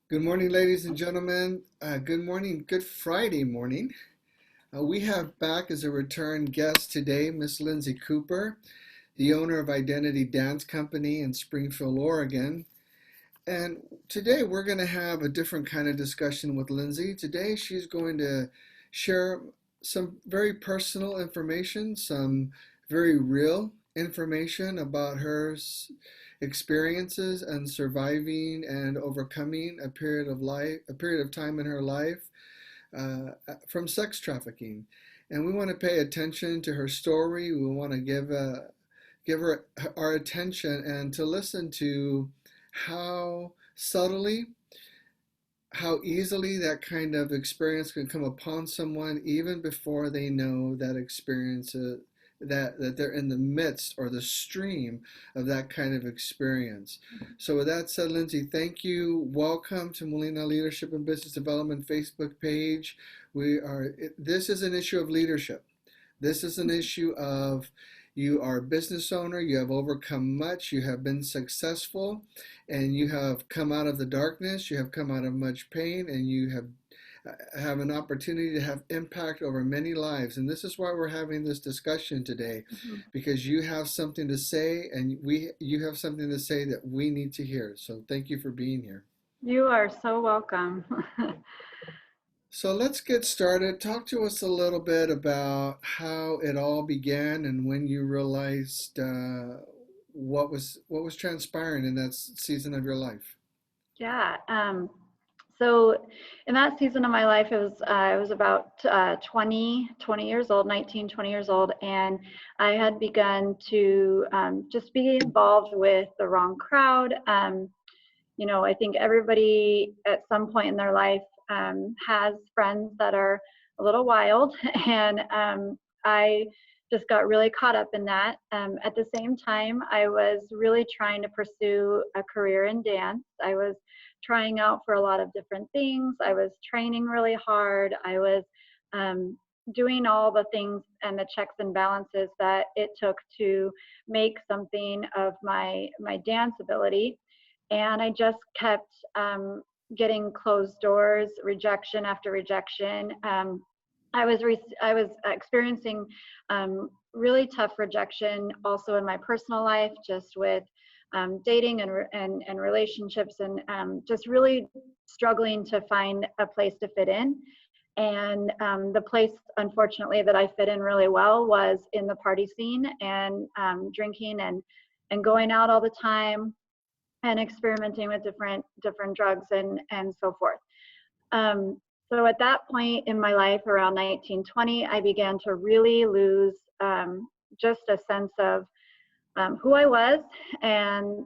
Good morning, ladies and gentlemen. Good morning, good Friday morning. We have back as a return guest today Miss Lindsey Cooper, the owner of Identity Dance Company in Springfield, Oregon. And today we're going to have a different kind of discussion with Lindsey. Today she's going to share some very personal information, some very real information about her experiences and surviving and overcoming a period of time in her life from sex trafficking. And we want to pay attention to her story. We want to give her our attention and to listen to how subtly, how easily that kind of experience can come upon someone even before they know that experience, that they're in the midst or the stream of that kind of experience. So with that said, Lindsey, thank you. Welcome to Molina Leadership and Business Development Facebook page. This is an issue of leadership. This is an issue of you are a business owner, you have overcome much, you have been successful, and you have come out of the darkness, you have come out of much pain, and you have an opportunity to have impact over many lives. And this is why we're having this discussion today, because you have something to say, and you have something to say that we need to hear. So thank you for being here. You are so welcome. So let's get started. Talk to us a little bit about how it all began and when you realized what was transpiring in that season of your life. Yeah. So in that season of my life, I was about 20 years old, 19, 20 years old, and I had begun to just be involved with the wrong crowd. I think everybody at some point in their life has friends that are a little wild, and I just got really caught up in that. At the same time, I was really trying to pursue a career in dance. I was trying out for a lot of different things. I was training really hard. I was doing all the things and the checks and balances that it took to make something of my dance ability. And I just kept getting closed doors, rejection after rejection. I was experiencing really tough rejection also in my personal life, just with dating and relationships, and just really struggling to find a place to fit in. And the place, unfortunately, that I fit in really well was in the party scene, and drinking and going out all the time, and experimenting with different drugs and so forth. So at that point in my life, around 1920, I began to really lose just a sense of who I was and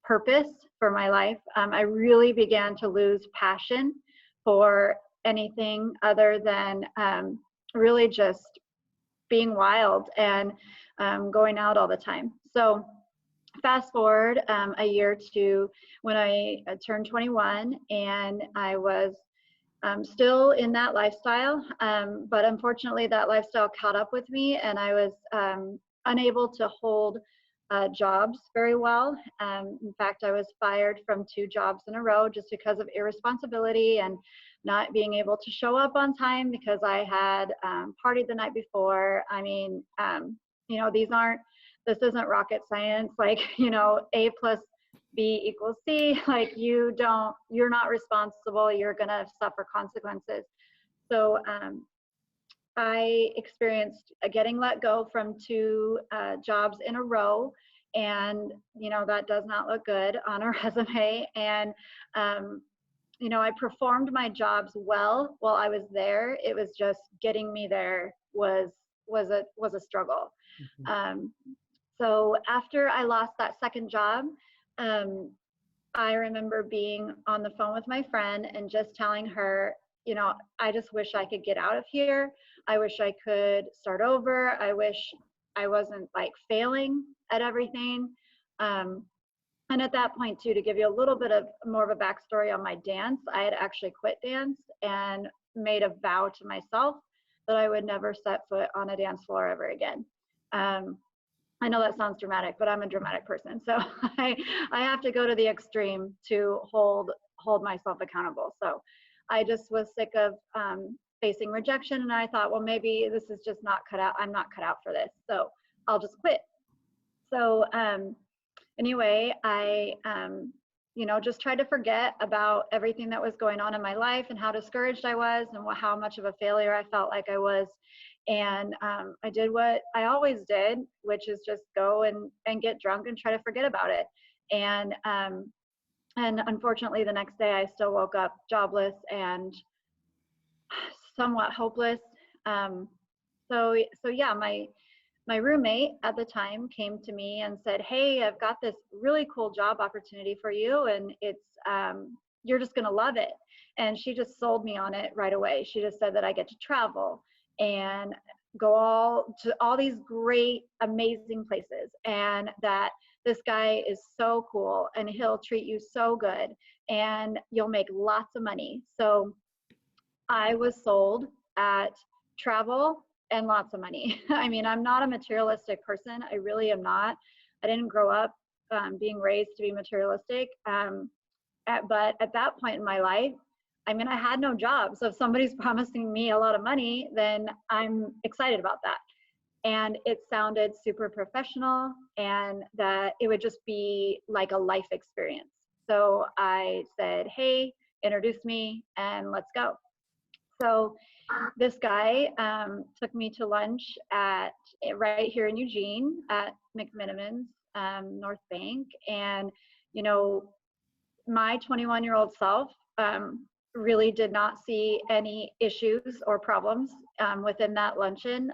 purpose for my life. I really began to lose passion for anything other than really just being wild and going out all the time. So fast forward a year to when I turned 21, and I was still in that lifestyle, but unfortunately that lifestyle caught up with me, and I was unable to hold jobs very well. In fact, I was fired from 2 jobs in a row just because of irresponsibility and not being able to show up on time because I had partied the night before. I mean, this isn't rocket science, like, A plus B equals C, like you're not responsible, you're gonna suffer consequences. So I experienced getting let go from 2 jobs in a row, and that does not look good on a resume. And I performed my jobs well while I was there. It was just getting me there was a struggle. So after I lost that second job, I remember being on the phone with my friend and just telling her, I just wish I could get out of here. I wish I could start over. I wish I wasn't like failing at everything. And at that point too, to give you a little bit of more of a backstory on my dance, I had actually quit dance and made a vow to myself that I would never set foot on a dance floor ever again. I know that sounds dramatic, but I'm a dramatic person. So I have to go to the extreme to hold hold myself accountable. So I just was sick of facing rejection, and I thought, well, maybe this is just not cut out. I'm not cut out for this, so I'll just quit. So anyway, I just tried to forget about everything that was going on in my life and how discouraged I was and how much of a failure I felt like I was. And I did what I always did, which is just go and get drunk and try to forget about it. And unfortunately, the next day I still woke up jobless and somewhat hopeless. So yeah, my roommate at the time came to me and said, "Hey, I've got this really cool job opportunity for you, and it's you're just gonna love it." And she just sold me on it right away. She just said that I get to travel and go to all these great, amazing places, and that this guy is so cool and he'll treat you so good and you'll make lots of money. So I was sold at travel and lots of money. I mean, I'm not a materialistic person. I really am not. I didn't grow up being raised to be materialistic. But at that point in my life, I mean, I had no job. So if somebody's promising me a lot of money, then I'm excited about that. And it sounded super professional and that it would just be like a life experience. So I said, "Hey, introduce me and let's go." So this guy took me to lunch right here in Eugene at McMiniman's North Bank. And, my 21-year-old self really did not see any issues or problems within that luncheon.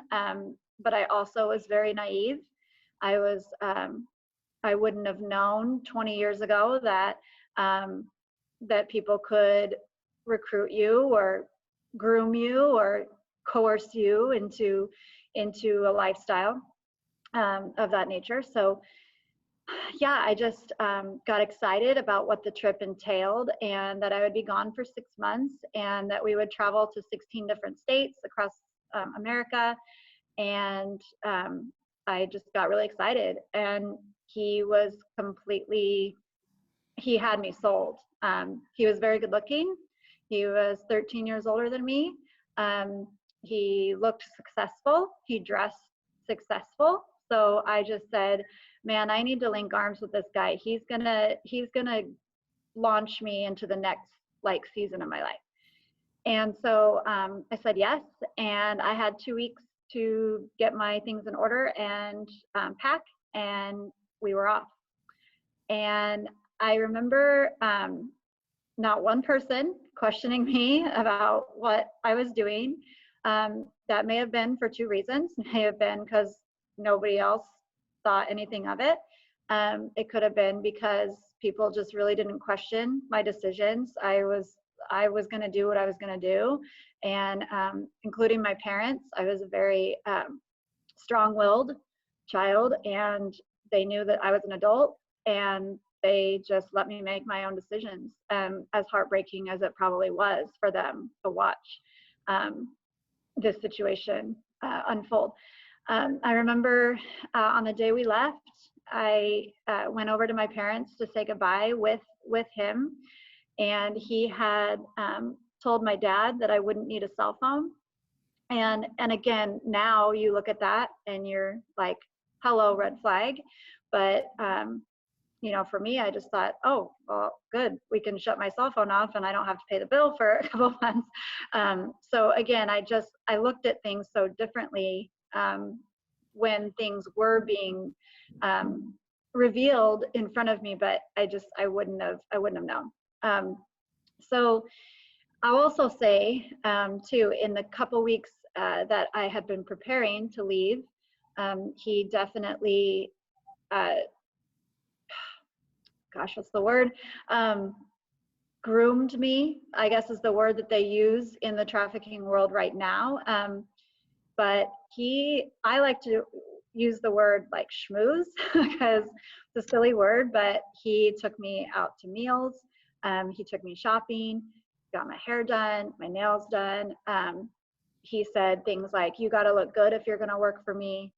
But I also was very naive. I wouldn't have known 20 years ago that people could recruit you or groom you or coerce you into a lifestyle of that nature. So yeah, I just got excited about what the trip entailed, and that I would be gone for 6 months, and that we would travel to 16 different states across America. And I just got really excited, and he had me sold. He was very good looking. He was 13 years older than me. He looked successful. He dressed successful. So I just said, man, I need to link arms with this guy. He's gonna launch me into the next season of my life. And so I said yes, and I had 2 weeks to get my things in order and pack, and we were off. And I remember not one person questioning me about what I was doing. That may have been for 2 reasons. It may have been because nobody else thought anything of it. It could have been because people just really didn't question my decisions. I was going to do what I was going to do, and including my parents. I was a very strong-willed child, and they knew that I was an adult, and they just let me make my own decisions, as heartbreaking as it probably was for them to watch this situation unfold. I remember on the day we left, I went over to my parents to say goodbye with him, and he had told my dad that I wouldn't need a cell phone. And again, now you look at that and you're like, hello, red flag. But for me, I just thought, oh, well, good. We can shut my cell phone off and I don't have to pay the bill for a couple of months. So again, I looked at things so differently when things were being revealed in front of me, but I wouldn't have known. So I'll also say too, in the couple weeks that I had been preparing to leave, he definitely, what's the word? Groomed me, I guess is the word that they use in the trafficking world right now. But I like to use the word like schmooze because it's a silly word, but he took me out to meals. He took me shopping, got my hair done, my nails done. He said things like, you got to look good if you're going to work for me.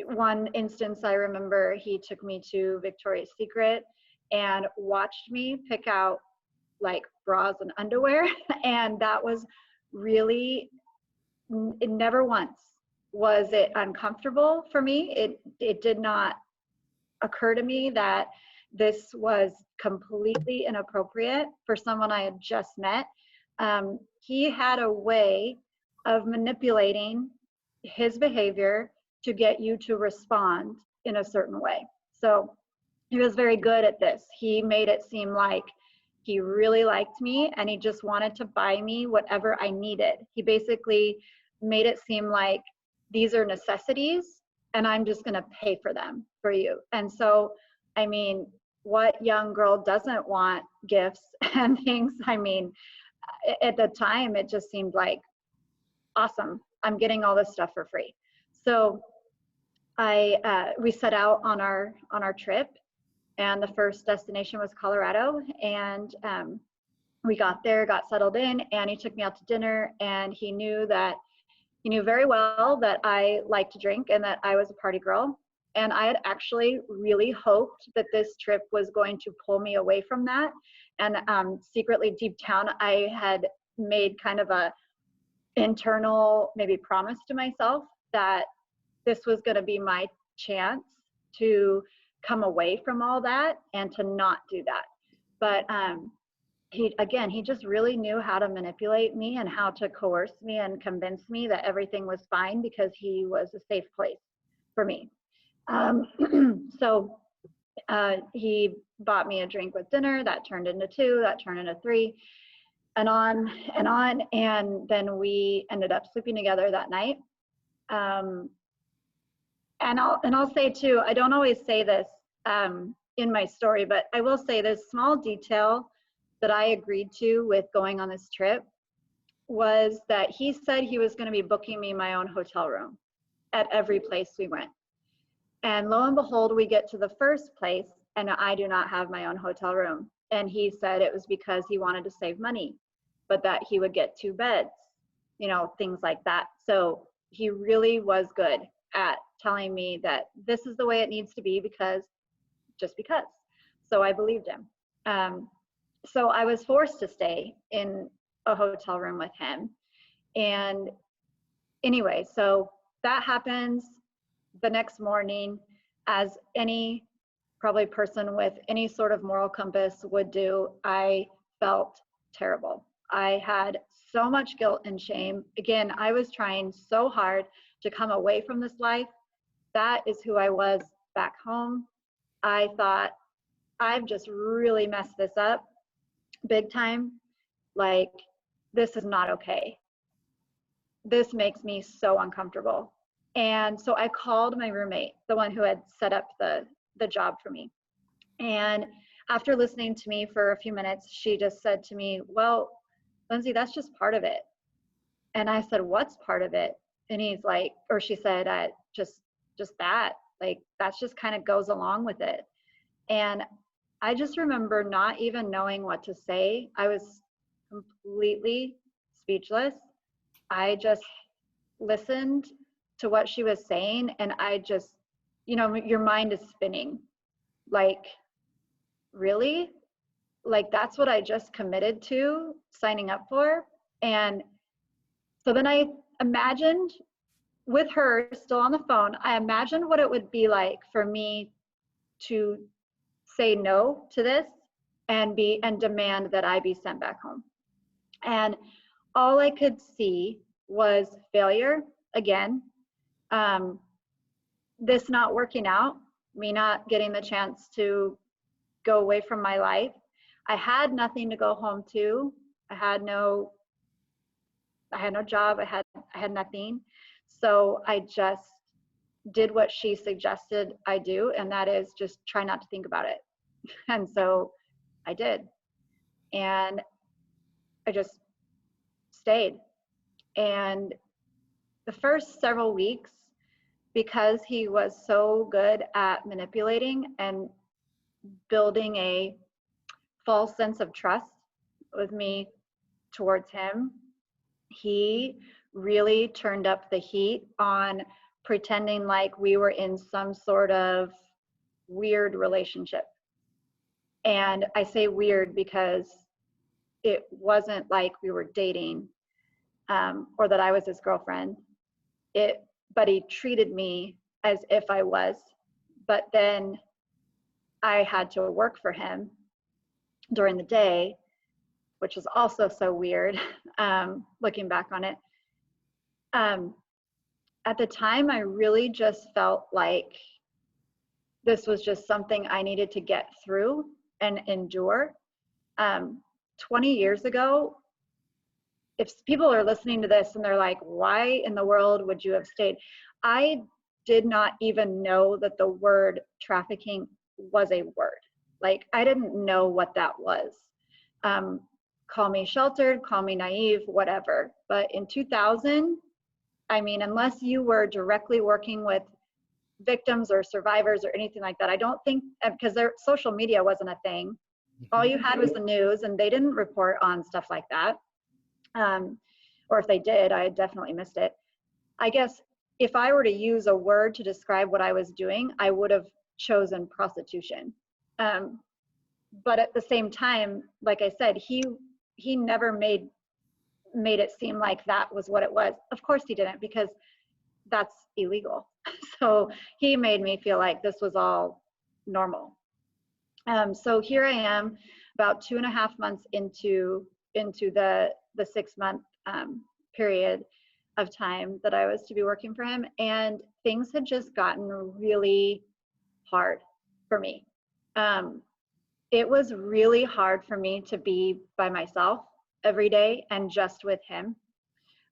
One instance I remember, he took me to Victoria's Secret and watched me pick out like bras and underwear. And that was really, it never once was it uncomfortable for me. It did not occur to me that this was completely inappropriate for someone I had just met. He had a way of manipulating his behavior to get you to respond in a certain way. So he was very good at this. He made it seem like he really liked me and he just wanted to buy me whatever I needed. He basically made it seem like these are necessities and I'm just going to pay for them for you. And so, I mean, what young girl doesn't want gifts and things? I mean, at the time, it just seemed like awesome. I'm getting all this stuff for free. So we set out on our trip, and the first destination was Colorado. And we got there, got settled in, and he took me out to dinner. And he knew very well that I liked to drink and that I was a party girl. And I had actually really hoped that this trip was going to pull me away from that. And secretly deep down, I had made kind of a internal maybe promise to myself that this was going to be my chance to come away from all that and to not do that. But he just really knew how to manipulate me and how to coerce me and convince me that everything was fine because he was a safe place for me. So he bought me a drink with dinner. That turned into 2, that turned into 3, and on and on. And then we ended up sleeping together that night. And I'll say too, I don't always say this in my story, but I will say this small detail that I agreed to with going on this trip was that he said he was going to be booking me my own hotel room at every place we went. And lo and behold, we get to the first place and I do not have my own hotel room. And he said it was because he wanted to save money, but that he would get 2 beds, things like that. So he really was good at telling me that this is the way it needs to be because. So I believed him. So I was forced to stay in a hotel room with him. And anyway, so that happens the next morning, as any probably person with any sort of moral compass would do. I felt terrible. I had so much guilt and shame. Again, I was trying so hard to come away from this life. That is who I was back home. I thought, I've just really messed this up big time. Like, this is not okay. This makes me so uncomfortable. And so I called my roommate, the one who had set up the job for me. And after listening to me for a few minutes, she just said to me, well, Lindsey, that's just part of it. And I said, what's part of it? And he's like, or she said, just that, like, that's just kind of goes along with it. And I just remember not even knowing what to say. I was completely speechless. I just listened to what she was saying, and I just, your mind is spinning. Like, really? Like, that's what I just committed to signing up for? And so then I imagined, with her still on the phone, I imagined what it would be like for me to say no to this and demand that I be sent back home. And all I could see was failure again, this not working out, me not getting the chance to go away from my life. I had nothing to go home to. I had no job. I had nothing. So I just did what she suggested I do, and that is just try not to think about it. And so I did. And I just stayed. And the first several weeks, because he was so good at manipulating and building a false sense of trust with me towards him, he really turned up the heat on pretending like we were in some sort of weird relationship. And I say weird because it wasn't like we were dating, or that I was his girlfriend. But he treated me as if I was. But then I had to work for him during the day, which is also so weird, looking back on it. At the time, I really just felt like this was just something I needed to get through and endure. 20 years ago, if people are listening to this and they're like, why in the world would you have stayed? I did not even know that the word trafficking was a word. Like, I didn't know what that was. Call me sheltered, call me naive, whatever. But in 2000, I mean, unless you were directly working with victims or survivors or anything like that, I don't think, because their social media wasn't a thing. All you had was the news, and they didn't report on stuff like that. Or if they did, I definitely missed it. I guess if I were to use a word to describe what I was doing, I would have chosen prostitution. But at the same time, like I said, he never made it seem like that was what it was. Of course he didn't, because that's illegal. So he made me feel like this was all normal. So here I am, about 2.5 months into the 6-month period of time that I was to be working for him, and things had just gotten really hard for me. It was really hard for me to be by myself every day and just with him.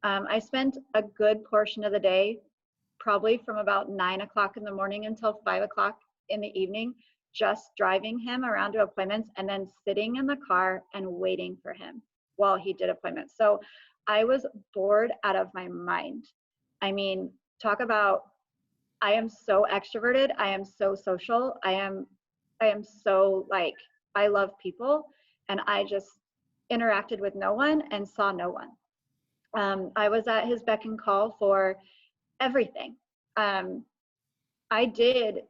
I spent a good portion of the day, probably from about 9 o'clock in the morning until 5 o'clock in the evening, just driving him around to appointments and then sitting in the car and waiting for him while he did appointments. So I was bored out of my mind. I mean, talk about, I am so extroverted. I am so social. I am so, like, I love people, and I just interacted with no one and saw no one. I was at his beck and call for everything. I did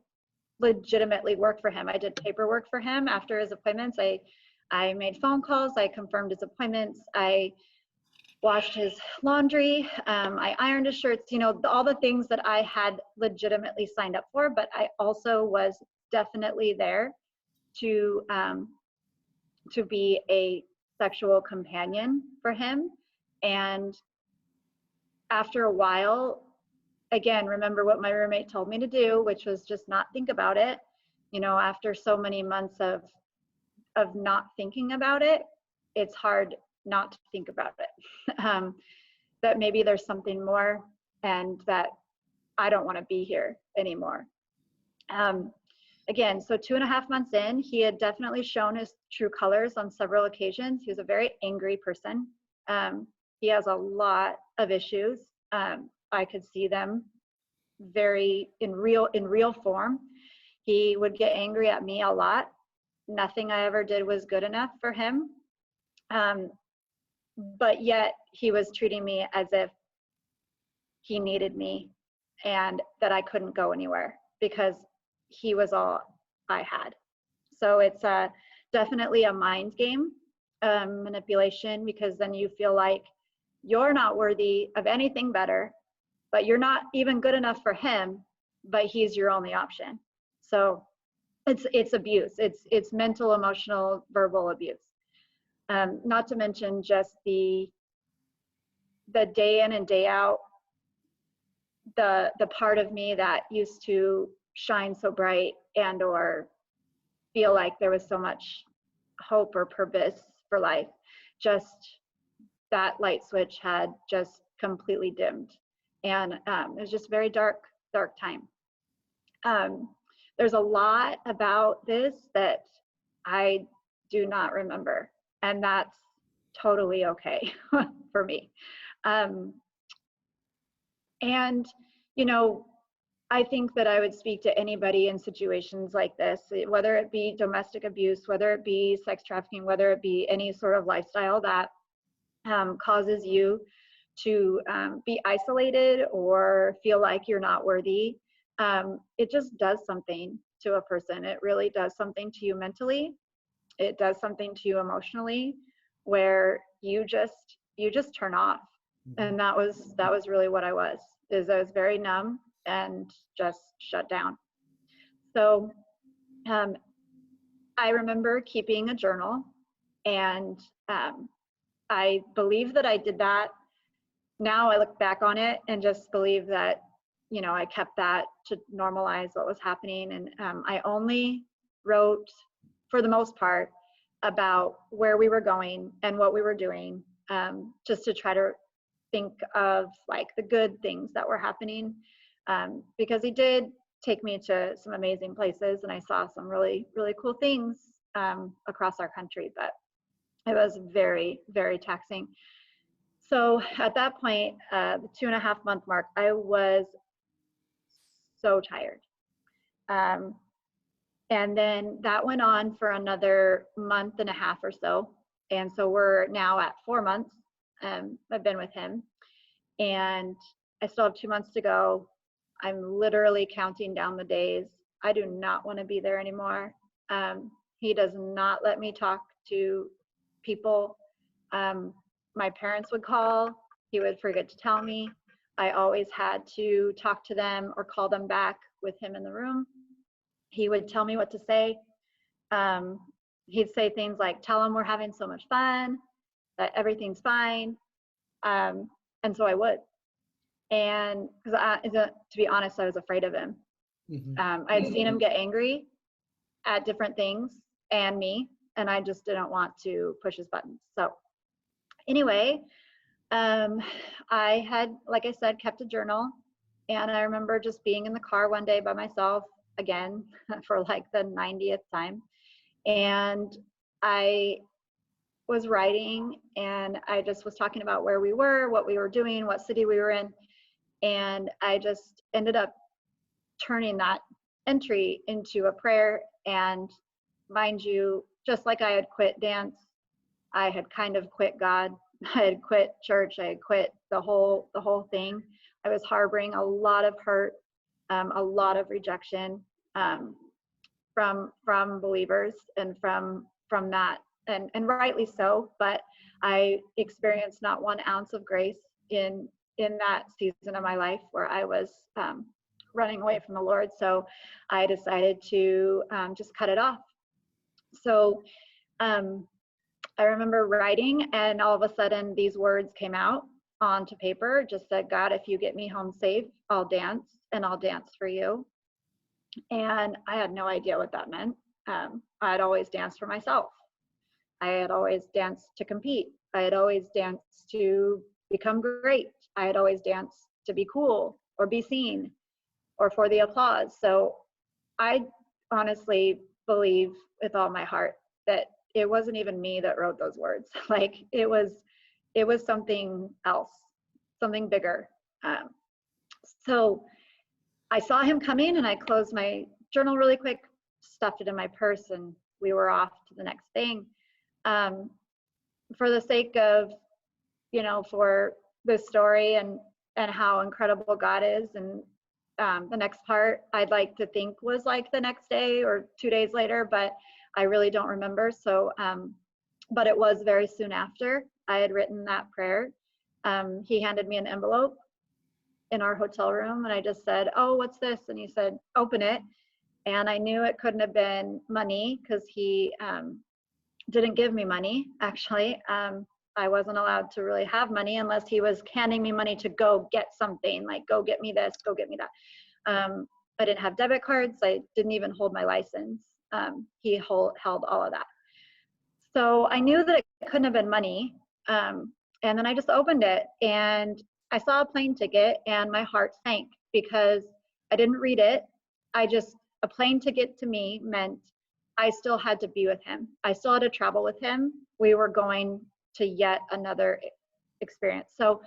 legitimately work for him. I did paperwork for him after his appointments. I made phone calls. I confirmed his appointments. I washed his laundry. I ironed his shirts, all the things that I had legitimately signed up for, but I also was definitely there to be a sexual companion for him. And after a while, again, remember what my roommate told me to do, which was just not think about it. After so many months of not thinking about it, it's hard not to think about it. That maybe there's something more, and that I don't want to be here anymore. Again, so 2.5 months in, he had definitely shown his true colors on several occasions. He was a very angry person. He has a lot of issues. I could see them very in real form. He would get angry at me a lot. Nothing I ever did was good enough for him. But yet he was treating me as if he needed me and that I couldn't go anywhere because he was all I had. So it's definitely a mind game, manipulation, because then you feel like you're not worthy of anything better, but you're not even good enough for him, but he's your only option. So it's abuse. It's mental, emotional, verbal abuse. Not to mention just the day in and day out, the part of me that used to shine so bright and or feel like there was so much hope or purpose for life, just that light switch had just completely dimmed. And it was just a very dark time. There's a lot about this that I do not remember, and that's totally okay for me. And, I think that I would speak to anybody in situations like this, whether it be domestic abuse, whether it be sex trafficking, whether it be any sort of lifestyle that causes you to be isolated or feel like you're not worthy. It just does something to a person. It really does something to you mentally. it does something to you emotionally where you just turn off. Mhm. And that was really what I was very numb and just shut down. So um, I remember keeping a journal, and um, I believe that I did that. Now I look back on it and just believe that, I kept that to normalize what was happening. And I only wrote, for the most part, about where we were going and what we were doing, just to try to think of like the good things that were happening, because he did take me to some amazing places and I saw some really, really cool things across our country, but it was very, very taxing. So at that point, the 2.5 month mark, I was so tired. Um, and then that went on for another month and a half or so. And so we're now at 4 months. I've been with him, and I still have 2 months to go. I'm literally counting down the days. I do not want to be there anymore. He does not let me talk to people. My parents would call, he would forget to tell me. I always had to talk to them or call them back with him in the room. He would tell me what to say. Um, he'd say things like, tell them we're having so much fun, that everything's fine. And so I would. And because to be honest, I was afraid of him. Mhm. I had seen him get angry at different things and me, and I just didn't want to push his buttons. So anyway, I had, like I said, kept a journal, and I remember just being in the car one day by myself again for like the 90th time, and I was writing, and I just was talking about where we were, what we were doing, what city we were in, and I just ended up turning that entry into a prayer. And mind you, just like I had quit dance, I had kind of quit God. I had quit church. I had quit the whole thing. I was harboring a lot of hurt, a lot of rejection, from believers and from that, and rightly so. But I experienced not 1 ounce of grace in that season of my life where I was running away from the Lord. So I decided to just cut it off. So I remember writing, and all of a sudden these words came out onto paper. Just said, God, if you get me home safe, I'll dance, and I'll dance for you. And I had no idea what that meant. I had always danced for myself. I had always danced to compete. I had always danced to become great. I had always danced to be cool or be seen or for the applause. So I honestly believe with all my heart that it wasn't even me that wrote those words. Like it was something else, something bigger. So I saw him coming, and I closed my journal really quick, stuffed it in my purse, and we were off to the next thing. For the sake of, for this story and how incredible God is, and the next part I'd like to think was like the next day or 2 days later, but I really don't remember. So, but it was very soon after I had written that prayer. He handed me an envelope in our hotel room, and I just said, oh, what's this? And he said, open it. And I knew it couldn't have been money, because he didn't give me money, actually. I wasn't allowed to really have money unless he was handing me money to go get something, like go get me this, go get me that. I didn't have debit cards. I didn't even hold my license. He held all of that. So I knew that it couldn't have been money. And then I just opened it, and I saw a plane ticket, and my heart sank because I didn't read it. A plane ticket to me meant I still had to be with him. I still had to travel with him. We were going to yet another experience. So,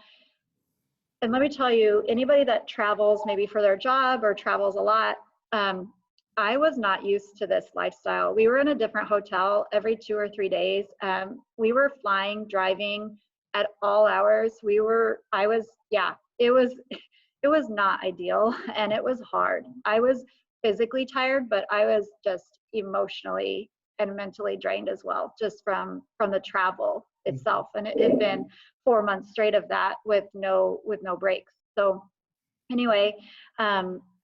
and let me tell you, anybody that travels maybe for their job or travels a lot, I was not used to this lifestyle. We were in a different hotel every 2 or 3 days. We were flying, driving at all hours. It was not ideal, and it was hard. I was physically tired, but I was just emotionally and mentally drained as well, just from the travel itself. And it had been 4 months straight of that with no breaks. So anyway,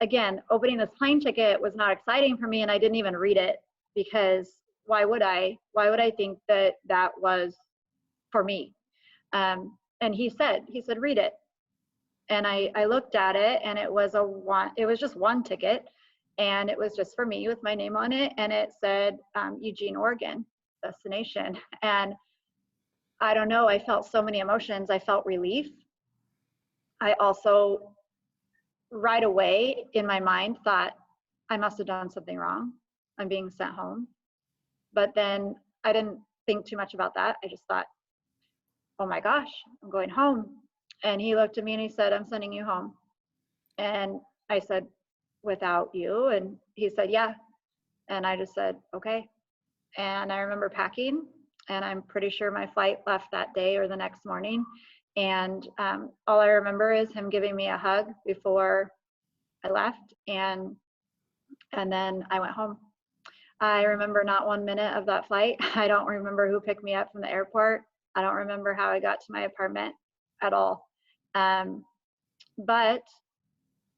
again, opening this plane ticket was not exciting for me, and I didn't even read it, because why would I think that that was for me? And he said, read it. And I looked at it, and it was just one ticket, and it was just for me with my name on it. And it said, Eugene, Oregon, destination. And I don't know, I felt so many emotions. I felt relief. I also, right away in my mind, thought I must have done something wrong. I'm being sent home. But then I didn't think too much about that. I just thought, oh my gosh, I'm going home. And he looked at me and he said, I'm sending you home. And I said, without you? And he said, yeah. And I just said, okay. And I remember packing, and I'm pretty sure my flight left that day or the next morning. And all I remember is him giving me a hug before I left, and then I went home. I remember not 1 minute of that flight. I don't remember who picked me up from the airport. I don't remember how I got to my apartment at all. But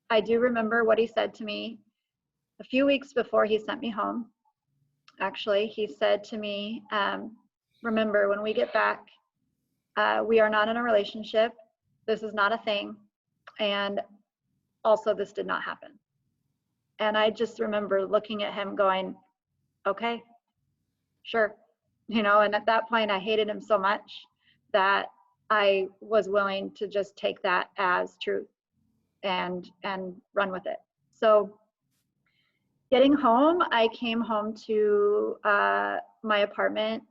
I do remember what he said to me a few weeks before he sent me home. Actually, he said to me, remember, when we get back, we are not in a relationship. This is not a thing. And also, this did not happen. And I just remember looking at him going, okay, sure. And at that point, I hated him so much that I was willing to just take that as truth and run with it. So getting home, I came home to my apartment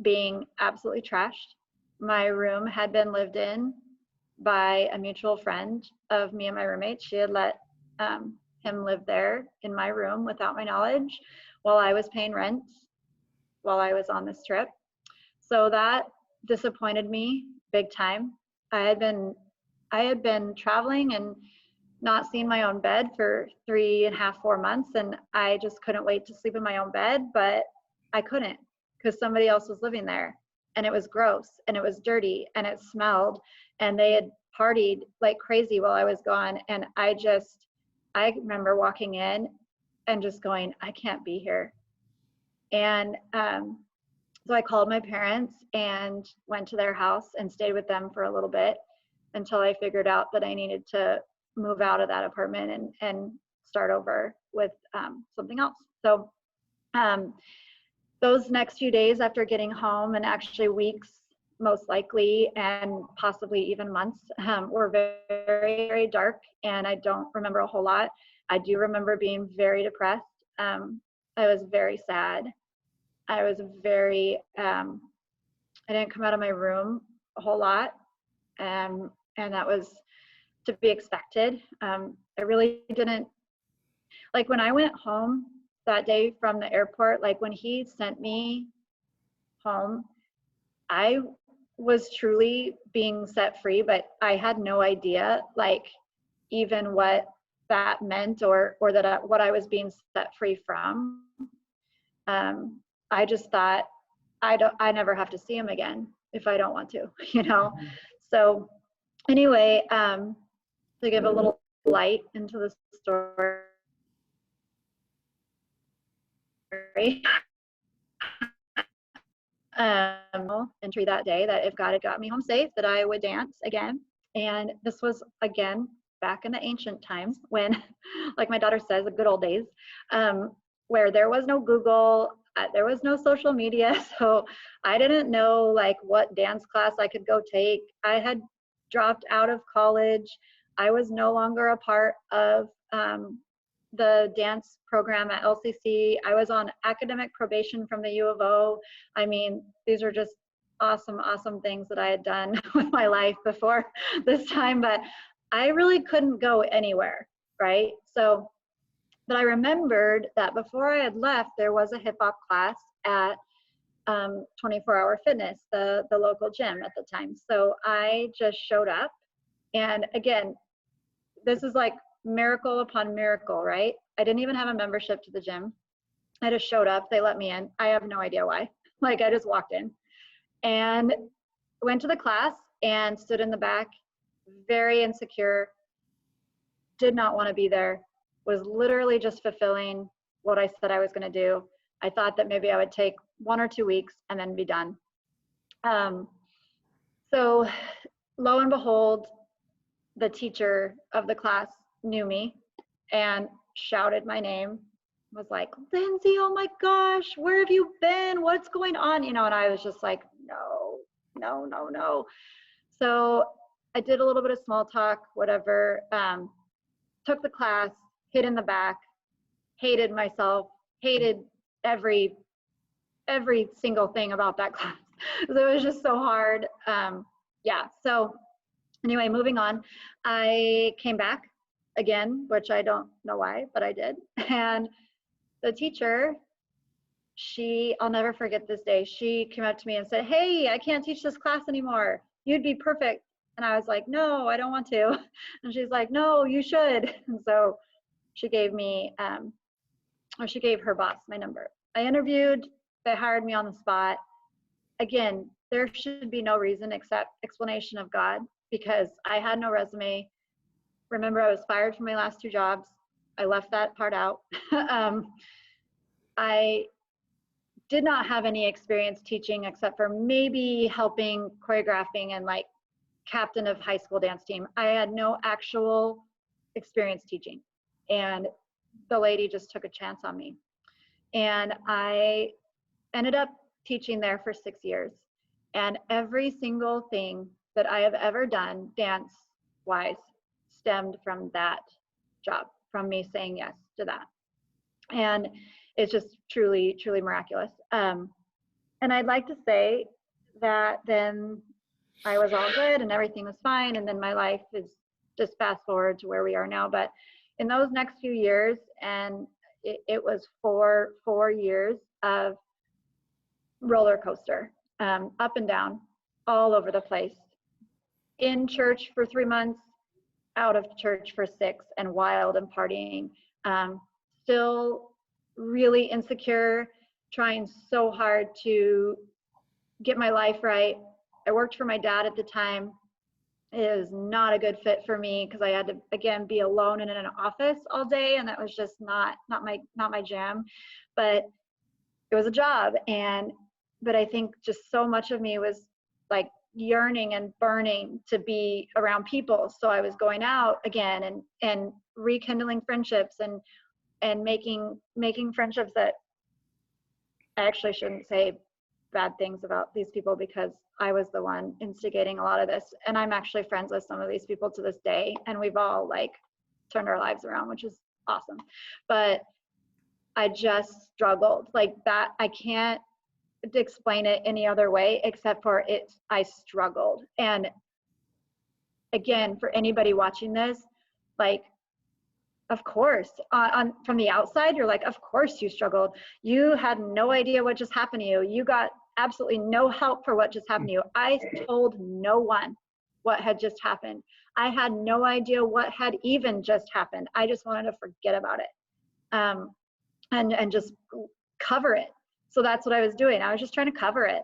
being absolutely trashed. My room had been lived in by a mutual friend of me and my roommate. She had let him live there in my room without my knowledge while I was paying rent while I was on this trip. So that disappointed me big time. I had been traveling and not seeing my own bed for 3.5, 4 months, and I just couldn't wait to sleep in my own bed, but I couldn't because somebody else was living there, and it was gross, and it was dirty, and it smelled, and they had partied like crazy while I was gone. And I remember walking in and just going, I can't be here. And so I called my parents and went to their house and stayed with them for a little bit until I figured out that I needed to move out of that apartment and start over with something else. So those next few days after getting home, and actually weeks most likely, and possibly even months, were very, very dark, and I don't remember a whole lot. I do remember being very depressed. I was very sad. I was I didn't come out of my room a whole lot, and that was to be expected. I really didn't, like when I went home that day from the airport, like when he sent me home, I was truly being set free, but I had no idea, like even what that meant or that what I was being set free from. I just thought I never have to see him again if I don't want to, Mm-hmm. So anyway, to give a little light into the story, entry that day, that if God had got me home safe, that I would dance again. And this was again back in the ancient times when, like my daughter says, the good old days, where there was no Google, there was no social media, so I didn't know like what dance class I could go take. I had dropped out of college. I was no longer a part of the dance program at LCC. I was on academic probation from the U of O. I mean, these are just awesome, awesome things that I had done with my life before this time, but I really couldn't go anywhere, right? So, but I remembered that before I had left, there was a hip hop class at 24 Hour Fitness, the local gym at the time. So I just showed up. And again, this is like miracle upon miracle, right? I didn't even have a membership to the gym. I just showed up. They let me in. I have no idea why. Like, I just walked in and went to the class and stood in the back, very insecure, did not want to be there, was literally just fulfilling what I said I was going to do. I thought that maybe I would take 1 or 2 weeks and then be done. So lo and behold, the teacher of the class knew me and shouted my name, was like, Lindsey, oh my gosh, where have you been? What's going on? You know, and I was just like, no, no, no, no. So I did a little bit of small talk, whatever, took the class, hid in the back, hated myself, hated every single thing about that class. So it was just so hard. Yeah, so anyway, moving on, I came back again, which I don't know why, but I did. And the teacher, I'll never forget this day, she came up to me and said, hey, I can't teach this class anymore. You'd be perfect. And I was like, no, I don't want to. And she's like, no, you should. And so she gave me, she gave her boss my number. I interviewed, they hired me on the spot. Again, there should be no reason except explanation of God, because I had no resume. Remember, I was fired from my last 2 jobs. I left that part out. I did not have any experience teaching except for maybe helping choreographing and like captain of high school dance team. I had no actual experience teaching. And the lady just took a chance on me. And I ended up teaching there for 6 years. And every single thing that I have ever done dance-wise stemmed from that job, from me saying yes to that. And it's just truly, truly miraculous. And I'd like to say that then I was all good and everything was fine. And then my life is just fast forward to where we are now. But in those next few years, and it was 4 years of roller coaster, up and down, all over the place. In church for 3 months, out of church for 6, and wild and partying. Still really insecure, trying so hard to get my life right. I worked for my dad at the time. It is not a good fit for me because I had to, again, be alone in an office all day, and that was just not my jam. But it was a job, but I think just so much of me was like yearning and burning to be around people. So I was going out again and rekindling friendships and making friendships that I actually shouldn't say bad things about these people, because I was the one instigating a lot of this. And I'm actually friends with some of these people to this day, and we've all like turned our lives around, which is awesome. But I just struggled like that. I can't explain it any other way except for it. I struggled. And again, for anybody watching this, like, of course, from the outside, you're like, of course you struggled. You had no idea what just happened to you. You got absolutely no help for what just happened to you. I told no one what had just happened. I had no idea what had even just happened. I just wanted to forget about it, and just cover it. So that's what I was doing. I was just trying to cover it.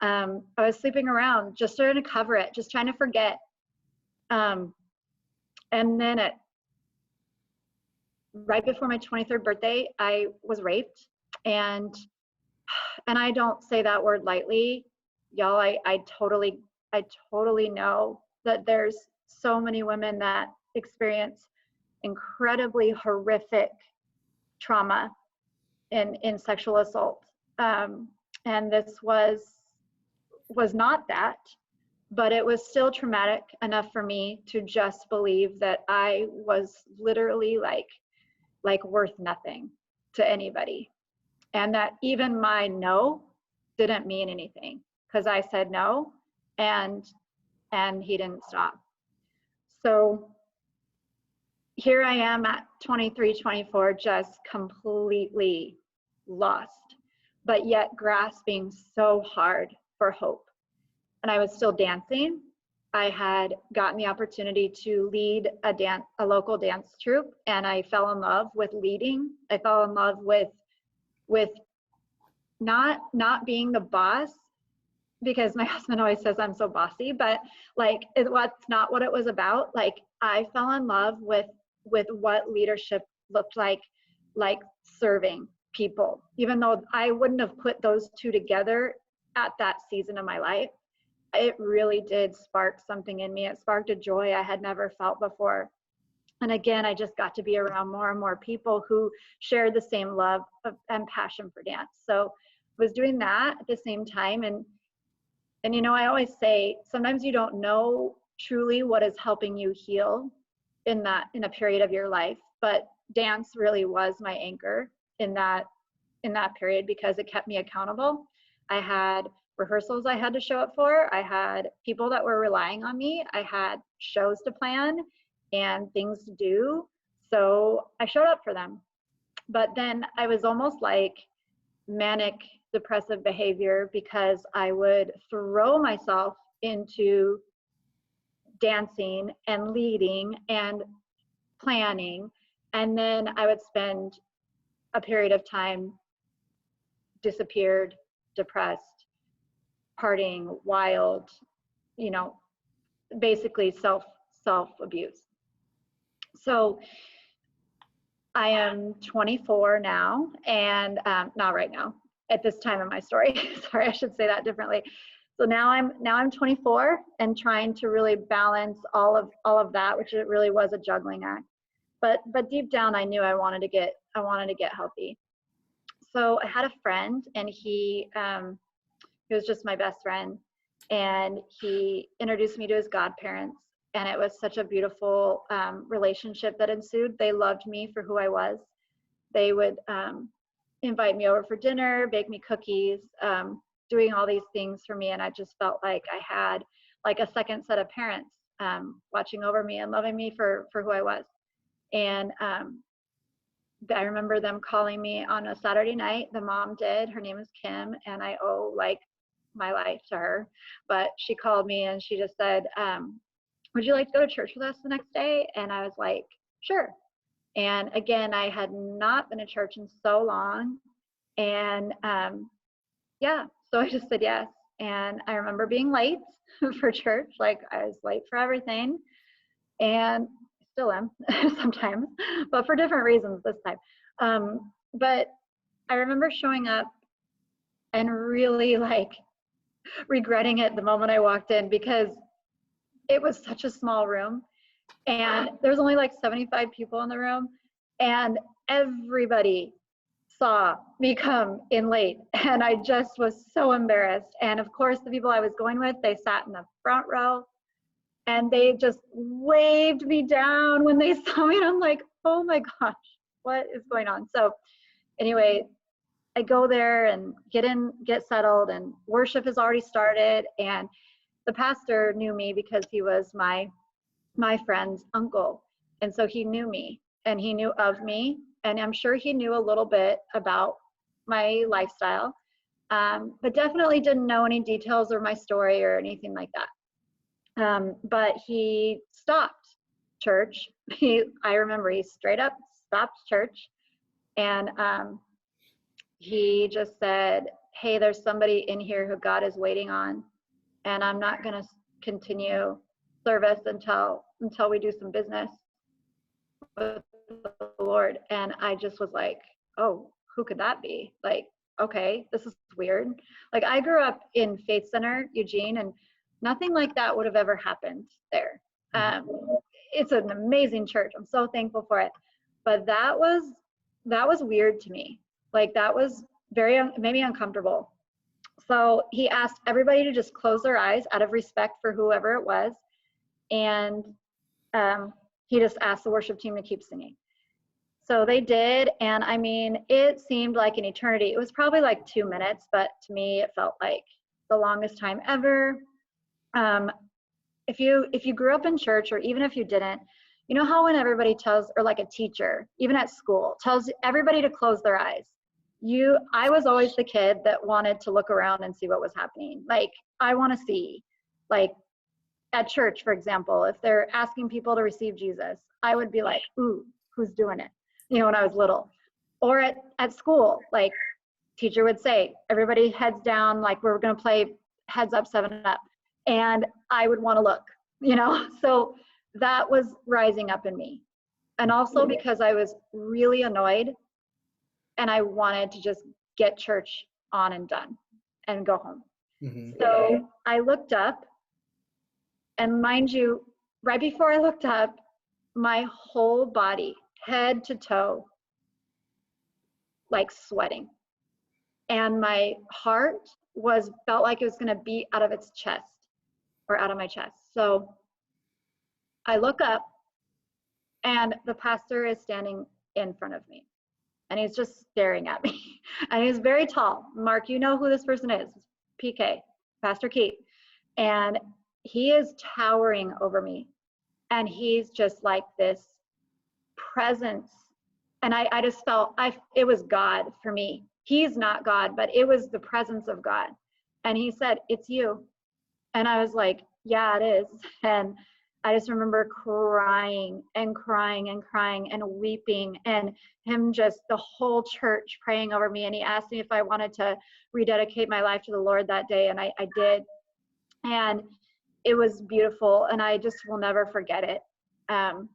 I was sleeping around, just trying to cover it, just trying to forget. And then right before my 23rd birthday, I was raped. And I don't say that word lightly, y'all. I totally know that there's so many women that experience incredibly horrific trauma in sexual assault. And this was not that, but it was still traumatic enough for me to just believe that I was literally like worth nothing to anybody. And that even my no didn't mean anything, because I said no, and he didn't stop. So here I am at 23, 24, just completely lost, but yet grasping so hard for hope. And I was still dancing. I had gotten the opportunity to lead a local dance troupe, and I fell in love with leading. I fell in love with with not being the boss, because my husband always says I'm so bossy, but like that's not what it was about. Like I fell in love with what leadership looked like serving people, even though I wouldn't have put those two together at that season of my life. It really did spark something in me. It sparked a joy I had never felt before. And again, I just got to be around more and more people who shared the same love and passion for dance. So I was doing that at the same time. And you know, I always say, sometimes you don't know truly what is helping you heal in a period of your life, but dance really was my anchor in that period, because it kept me accountable. I had rehearsals I had to show up for. I had people that were relying on me. I had shows to plan and things to do. So I showed up for them. But then I was almost like manic depressive behavior, because I would throw myself into dancing and leading and planning, and then I would spend a period of time disappeared, depressed, partying, wild, you know, basically self abuse. So I am 24 now, and not right now, at this time in my story. Sorry, I should say that differently. So now I'm 24 and trying to really balance all of that, which it really was a juggling act. But deep down, I knew I wanted to get healthy. So I had a friend, and he was just my best friend, and he introduced me to his godparents. And it was such a beautiful relationship that ensued. They loved me for who I was. They would invite me over for dinner, bake me cookies, doing all these things for me. And I just felt like I had like a second set of parents watching over me and loving me for who I was. And I remember them calling me on a Saturday night. The mom did. Her name is Kim, and I owe like my life to her. But she called me and she just said, would you like to go to church with us the next day? And I was like, sure. And again, I had not been to church in so long. And yeah, so I just said yes. And I remember being late for church. Like I was late for everything. And still am sometimes, but for different reasons this time. But I remember showing up and really like regretting it the moment I walked in, because it was such a small room and there's only like 75 people in the room, and everybody saw me come in late, and I just was so embarrassed. And of course, the people I was going with, they sat in the front row and they just waved me down when they saw me, and I'm like, oh my gosh, what is going on? So anyway, I go there and get settled, and worship has already started. And the pastor knew me because he was my friend's uncle. And so he knew me and he knew of me. And I'm sure he knew a little bit about my lifestyle, but definitely didn't know any details or my story or anything like that. But he stopped church. I remember he straight up stopped church, and he just said, hey, there's somebody in here who God is waiting on, and I'm not going to continue service until we do some business with the Lord. And I just was like, oh, who could that be? Like, okay, this is weird. Like, I grew up in Faith Center, Eugene, and nothing like that would have ever happened there. It's an amazing church. I'm so thankful for it. But that was weird to me. Like, that was maybe uncomfortable. So he asked everybody to just close their eyes out of respect for whoever it was. And he just asked the worship team to keep singing. So they did. And I mean, it seemed like an eternity. It was probably like 2 minutes, but to me, it felt like the longest time ever. If you grew up in church, or even if you didn't, you know how when everybody tells, or like a teacher, even at school, tells everybody to close their eyes. I was always the kid that wanted to look around and see what was happening. Like, I want to see, like at church, for example, if they're asking people to receive Jesus, I would be like, ooh, who's doing it? You know, when I was little. Or at school, like teacher would say, everybody heads down, like we're going to play heads up, 7 up. And I would want to look, so that was rising up in me. And also because I was really annoyed and I wanted to just get church on and done and go home. So I looked up, and mind you, right before I looked up, my whole body, head to toe, like sweating. And my heart felt like it was going to beat out of its chest or out of my chest. So I look up, and the pastor is standing in front of me, and he's just staring at me. And he's very tall. Mark, you know who this person is. PK, Pastor Keith. And he is towering over me. And he's just like this presence. And I just felt, it was God for me. He's not God, but it was the presence of God. And he said, "It's you." And I was like, "Yeah, it is." And I just remember crying and crying and crying and weeping, and him just, the whole church praying over me. And he asked me if I wanted to rededicate my life to the Lord that day. And I did. And it was beautiful. And I just will never forget it. And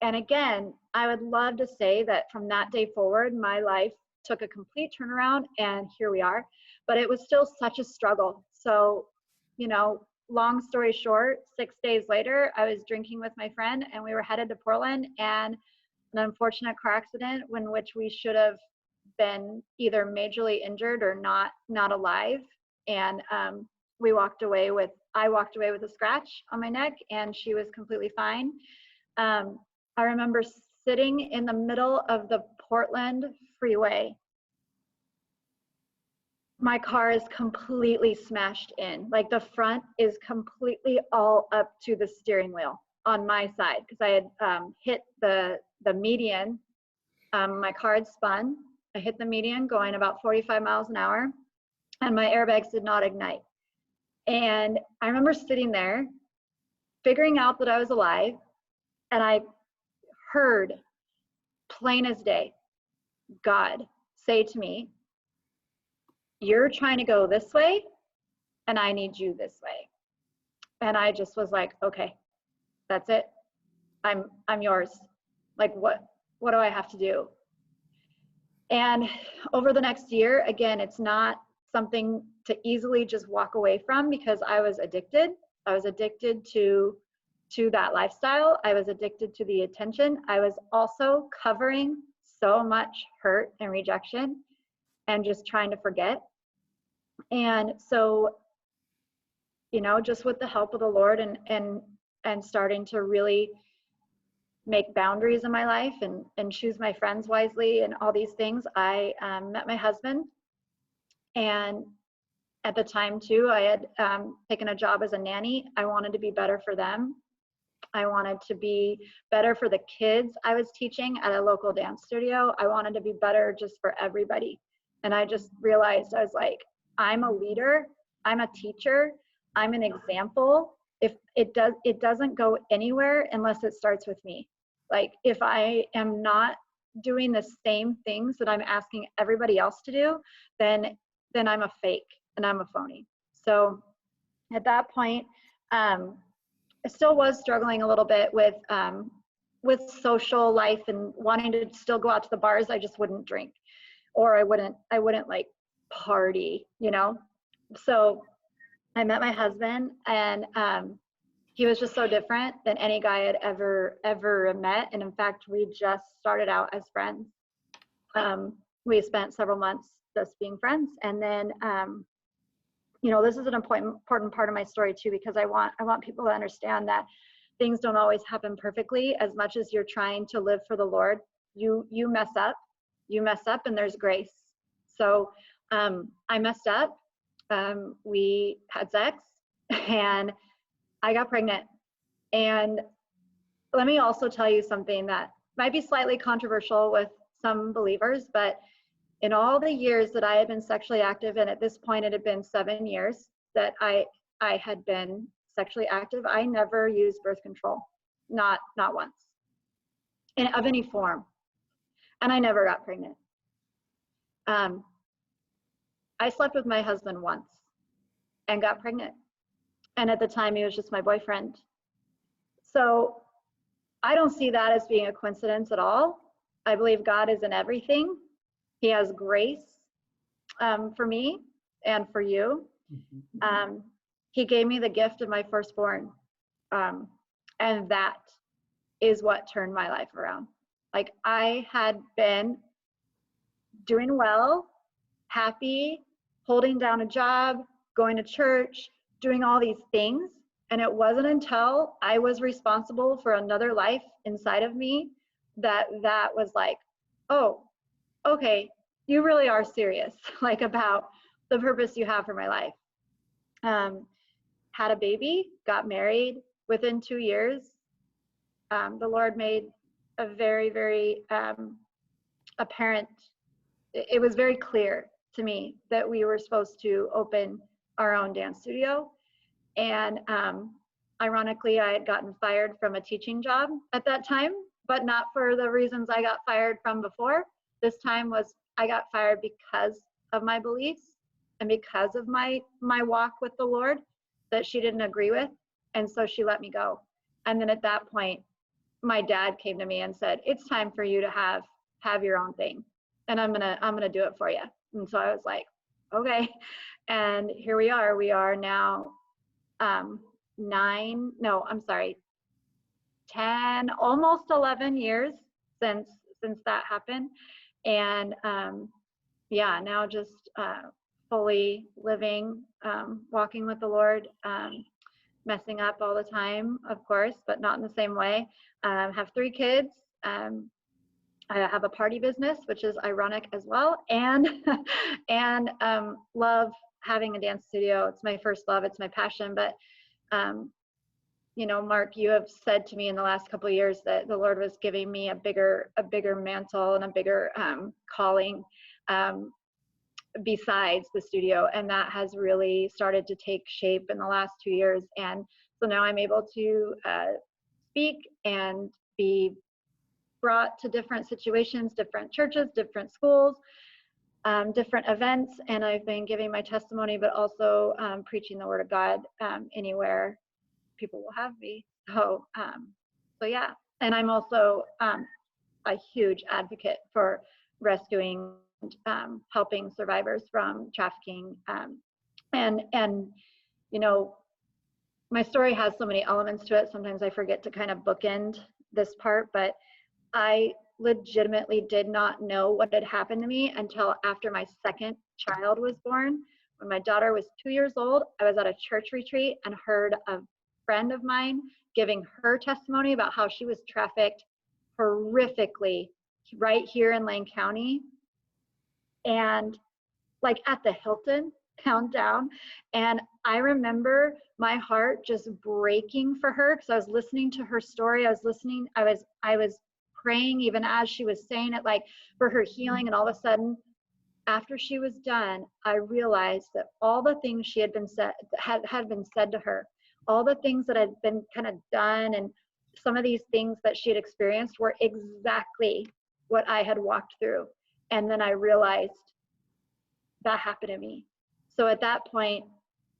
again, I would love to say that from that day forward, my life took a complete turnaround, and here we are. But it was still such a struggle. So, long story short, 6 days later, I was drinking with my friend, and we were headed to Portland, and an unfortunate car accident in which we should have been either majorly injured or not alive. And I walked away with a scratch on my neck, and she was completely fine. I remember sitting in the middle of the Portland freeway. My car is completely smashed in. Like the front is completely all up to the steering wheel on my side, because I had hit the median. My car had spun. I hit the median going about 45 miles an hour, and my airbags did not ignite. And I remember sitting there, figuring out that I was alive, and I heard, plain as day, God say to me, "You're trying to go this way, and I need you this way." And I just was like, "Okay, that's it. I'm yours. Like, what do I have to do?" And over the next year, again, it's not something to easily just walk away from, because I was addicted. I was addicted to that lifestyle. I was addicted to the attention. I was also covering so much hurt and rejection and just trying to forget. And so, just with the help of the Lord and starting to really make boundaries in my life and choose my friends wisely and all these things, I met my husband. And at the time too, I had taken a job as a nanny. I wanted to be better for them. I wanted to be better for the kids I was teaching at a local dance studio. I wanted to be better just for everybody. And I just realized, I was like, I'm a leader, I'm a teacher, I'm an example. If it doesn't go anywhere unless it starts with me. Like, if I am not doing the same things that I'm asking everybody else to do, then I'm a fake and I'm a phony. So at that point, I still was struggling a little bit with social life and wanting to still go out to the bars. I just wouldn't drink, or I wouldn't like party, So I met my husband, and he was just so different than any guy I'd ever met. And in fact, we just started out as friends. We spent several months just being friends, and then this is an important part of my story too, because I want people to understand that things don't always happen perfectly. As much as you're trying to live for the Lord, you mess up, and there's grace. So I messed up. We had sex, and I got pregnant. And let me also tell you something that might be slightly controversial with some believers, but in all the years that I had been sexually active, and at this point it had been 7 years that I had been sexually active, I never used birth control, not once, of any form, and I never got pregnant. I slept with my husband once and got pregnant. And at the time, he was just my boyfriend. So I don't see that as being a coincidence at all. I believe God is in everything. He has grace for me and for you. He gave me the gift of my firstborn. And that is what turned my life around. Like, I had been doing well, happy, holding down a job, going to church, doing all these things. And it wasn't until I was responsible for another life inside of me that was like, oh, okay, you really are serious, like, about the purpose you have for my life. Had a baby, got married. Within 2 years, the Lord made a very, very apparent, it was very clear to me that we were supposed to open our own dance studio. And ironically, I had gotten fired from a teaching job at that time, but not for the reasons I got fired from before. This time was, I got fired because of my beliefs and because of my walk with the Lord that she didn't agree with. And so she let me go. And then at that point, my dad came to me and said, it's time for you to have your own thing. And I'm gonna do it for you. And so I was like, okay. And here we are. We are now 10, almost 11 years since that happened. And yeah, now just fully living, walking with the Lord, messing up all the time, of course, but not in the same way. Have 3 kids. I have a party business, which is ironic as well, and and love having a dance studio. It's my first love. It's my passion. But you know, Mark, you have said to me in the last couple of years that the Lord was giving me a bigger mantle and a bigger calling besides the studio, and that has really started to take shape in the last 2 years. And so now I'm able to speak and be brought to different situations, different churches, different schools, different events, and I've been giving my testimony, but also preaching the Word of God anywhere people will have me. So yeah, and I'm also a huge advocate for rescuing, helping survivors from trafficking, and you know, my story has so many elements to it. Sometimes I forget to kind of bookend this part, but I legitimately did not know what had happened to me until after my second child was born. When my daughter was 2 years old, I was at a church retreat and heard a friend of mine giving her testimony about how she was trafficked horrifically right here in Lane County, and like at the Hilton downtown. And I remember my heart just breaking for her because I was listening to her story. I was praying even as she was saying it, like for her healing. And all of a sudden, after she was done, I realized that all the things she had been said had been said to her, all the things that had been kind of done, and some of these things that she had experienced were exactly what I had walked through. And then I realized that happened to me. So at that point,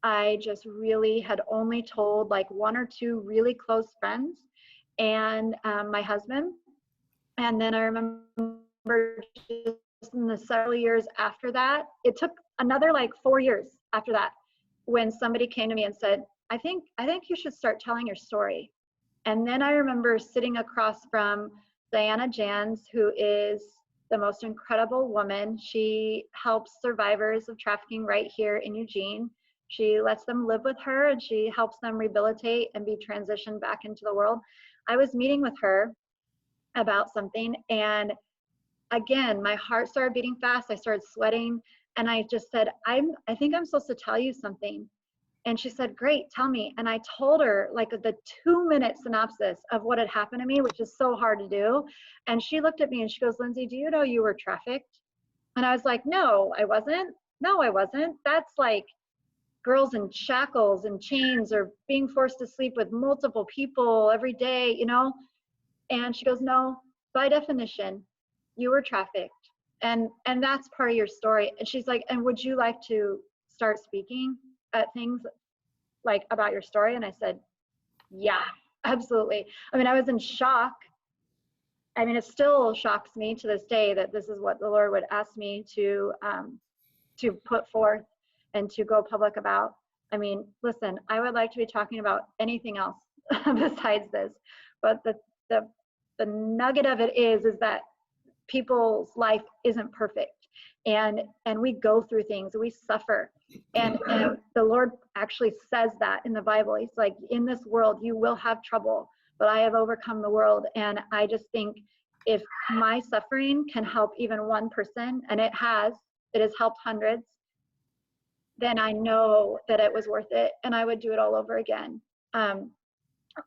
I just really had only told like 1 or 2 really close friends and my husband. And then I remember just in the several years after that, it took another like 4 years after that, when somebody came to me and said, I think you should start telling your story. And then I remember sitting across from Diana Jans, who is the most incredible woman. She helps survivors of trafficking right here in Eugene. She lets them live with her, and she helps them rehabilitate and be transitioned back into the world. I was meeting with her about something, and again, my heart started beating fast. I started sweating, and I just said, I think I'm supposed to tell you something. And she said, great, tell me. And I told her like the 2-minute synopsis of what had happened to me, which is so hard to do. And she looked at me and she goes, Lindsey, do you know you were trafficked? And I was like, no, I wasn't. No, I wasn't. That's like girls in shackles and chains, or being forced to sleep with multiple people every day, you know? And she goes, no, by definition, you were trafficked. And that's part of your story. And she's like, and would you like to start speaking at things like about your story? And I said, yeah, absolutely. I mean, I was in shock. I mean, it still shocks me to this day that this is what the Lord would ask me to put forth and to go public about. I mean, listen, I would like to be talking about anything else besides this, but the the nugget of it is that people's life isn't perfect, and we go through things, we suffer, and the Lord actually says that in the Bible. He's like, in this world you will have trouble, but I have overcome the world. And I just think if my suffering can help even one person, and it has helped hundreds, then I know that it was worth it, and I would do it all over again.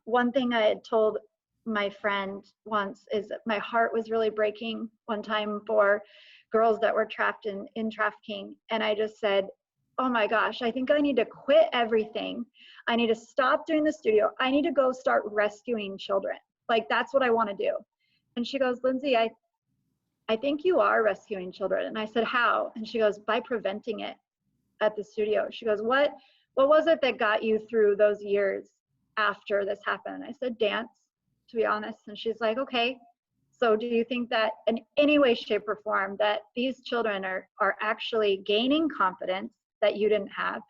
One thing I had told my friend once is that my heart was really breaking one time for girls that were trapped in trafficking. And I just said, oh my gosh, I think I need to quit everything. I need to stop doing the studio. I need to go start rescuing children. Like, that's what I want to do. And she goes, Lindsey, I think you are rescuing children. And I said, how? And she goes, by preventing it at the studio. She goes, what was it that got you through those years after this happened? And I said, dance, to be honest. And she's like, okay, so do you think that in any way, shape, or form that these children are actually gaining confidence that you didn't have,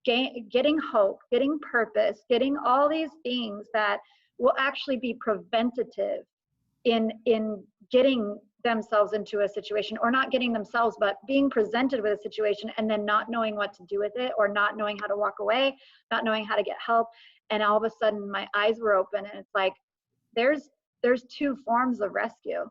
getting hope, getting purpose, getting all these things that will actually be preventative in getting themselves into a situation, or not getting themselves, but being presented with a situation and then not knowing what to do with it, or not knowing how to walk away, not knowing how to get help? And all of a sudden my eyes were open, and it's like, there's two forms of rescue.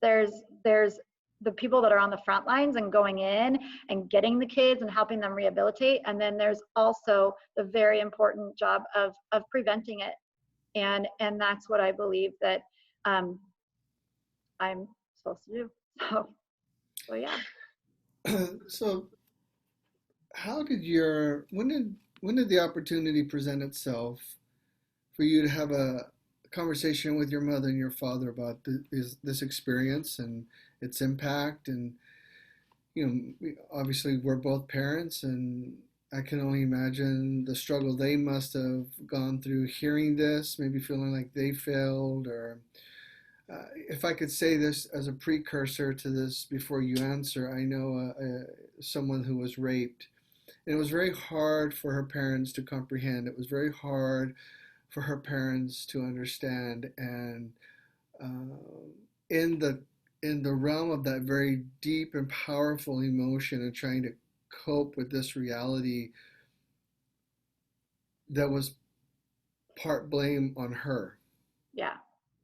There's the people that are on the front lines and going in and getting the kids and helping them rehabilitate. And then there's also the very important job of preventing it. And that's what I believe that I'm supposed to do. So yeah. So how did when did the opportunity present itself for you to have a conversation with your mother and your father about this experience and its impact? And obviously we're both parents, and I can only imagine the struggle they must have gone through hearing this, maybe feeling like they failed. Or if I could say this as a precursor to this before you answer, I know someone who was raped, and it was very hard for her parents to comprehend. It was very hard for her parents to understand. And uh, in the realm of that very deep and powerful emotion and trying to cope with this reality, that was part blame on her. Yeah.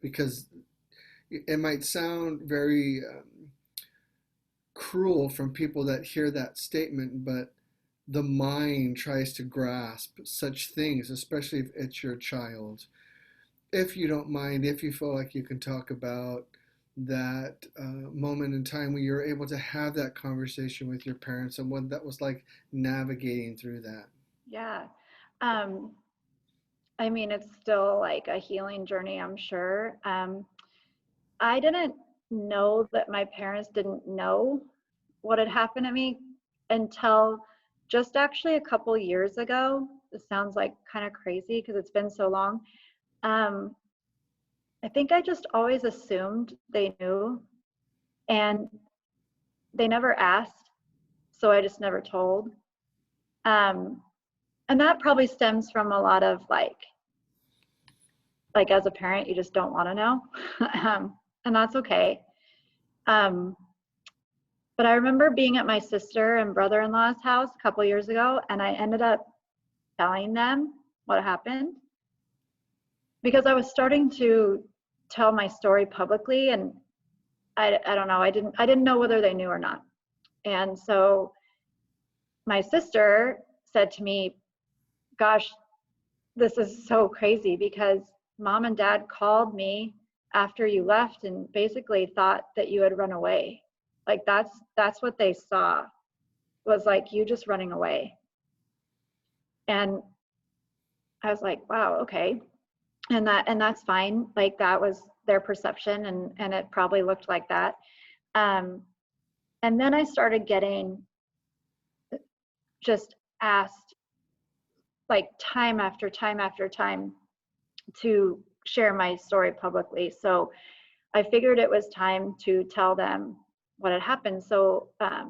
Because it might sound very cruel from people that hear that statement, but the mind tries to grasp such things, especially if it's your child. If you don't mind, if you feel like you can talk about that moment in time when you were able to have that conversation with your parents, and what that was like navigating through that. Yeah. Um, I mean, it's still like a healing journey, I'm sure. I didn't know that my parents didn't know what had happened to me until just actually a couple years ago. This sounds like kind of crazy because it's been so long. Um, I think I just always assumed they knew, and they never asked, so I just never told. Um, and that probably stems from a lot of like as a parent, you just don't want to know, and that's okay. Um, but I remember being at my sister and brother-in-law's house a couple years ago, and I ended up telling them what happened because I was starting to tell my story publicly, and I don't know, I didn't know whether they knew or not. And so my sister said to me, gosh, this is so crazy because mom and dad called me after you left and basically thought that you had run away. Like that's what they saw, was like you just running away. And I was like, wow, okay. And that's fine. Like that was their perception, and it probably looked like that. Um, And then I started getting just asked like time after time after time to share my story publicly. So I figured it was time to tell them what had happened. So I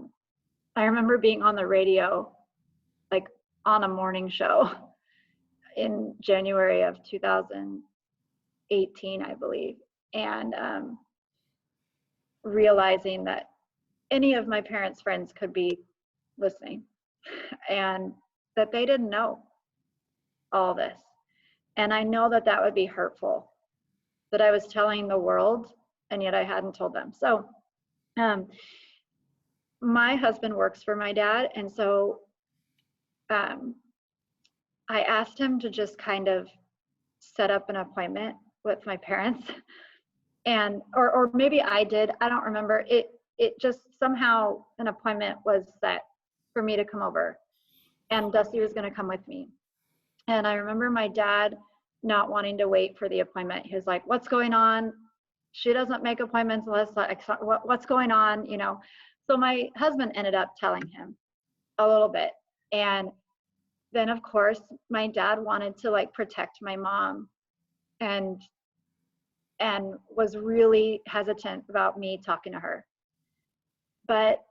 remember being on the radio, like on a morning show in January of 2018, I believe, and realizing that any of my parents' friends could be listening and that they didn't know all this. And I know that that would be hurtful, that I was telling the world and yet I hadn't told them. So um, my husband works for my dad. And so um, I asked him to just kind of set up an appointment with my parents. And or maybe I did, I don't remember. It just somehow an appointment was set for me to come over, and Dusty was going to come with me. And I remember my dad not wanting to wait for the appointment. He was like, "What's going on? She doesn't make appointments unless like what's going on, you know?" So my husband ended up telling him a little bit. And then of course my dad wanted to like protect my mom and was really hesitant about me talking to her. But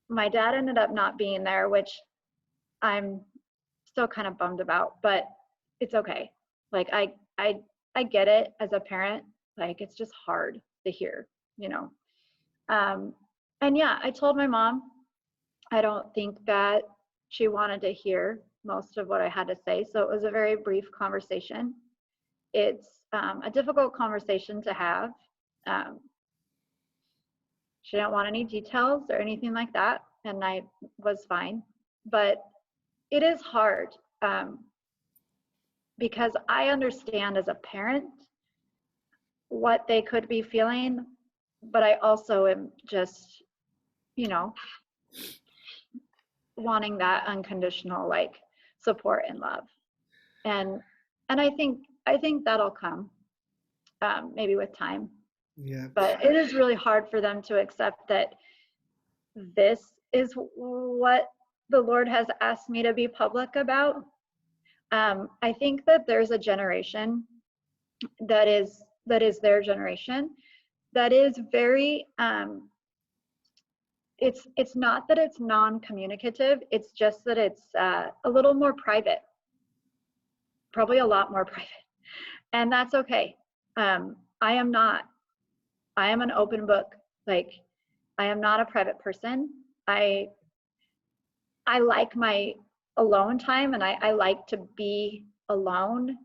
my dad ended up not being there, which I'm still kind of bummed about, but it's okay. Like I get it as a parent. Like it's just hard to hear, you know. Um, and yeah, I told my mom. I don't think that she wanted to hear most of what I had to say, so it was a very brief conversation. It's a difficult conversation to have. Um, she didn't want any details or anything like that, and I was fine. But it is hard because I understand as a parent what they could be feeling, but I also am just, you know, wanting that unconditional like support and love. And I think that'll come maybe with time. Yeah. But it is really hard for them to accept that this is what the Lord has asked me to be public about. I think that there's a generation that is their generation that is very it's not that it's non-communicative, it's just that it's a little more private, probably a lot more private, and that's okay. I am not. I am an open book. Like I am not a private person. I like my alone time, and I like to be alone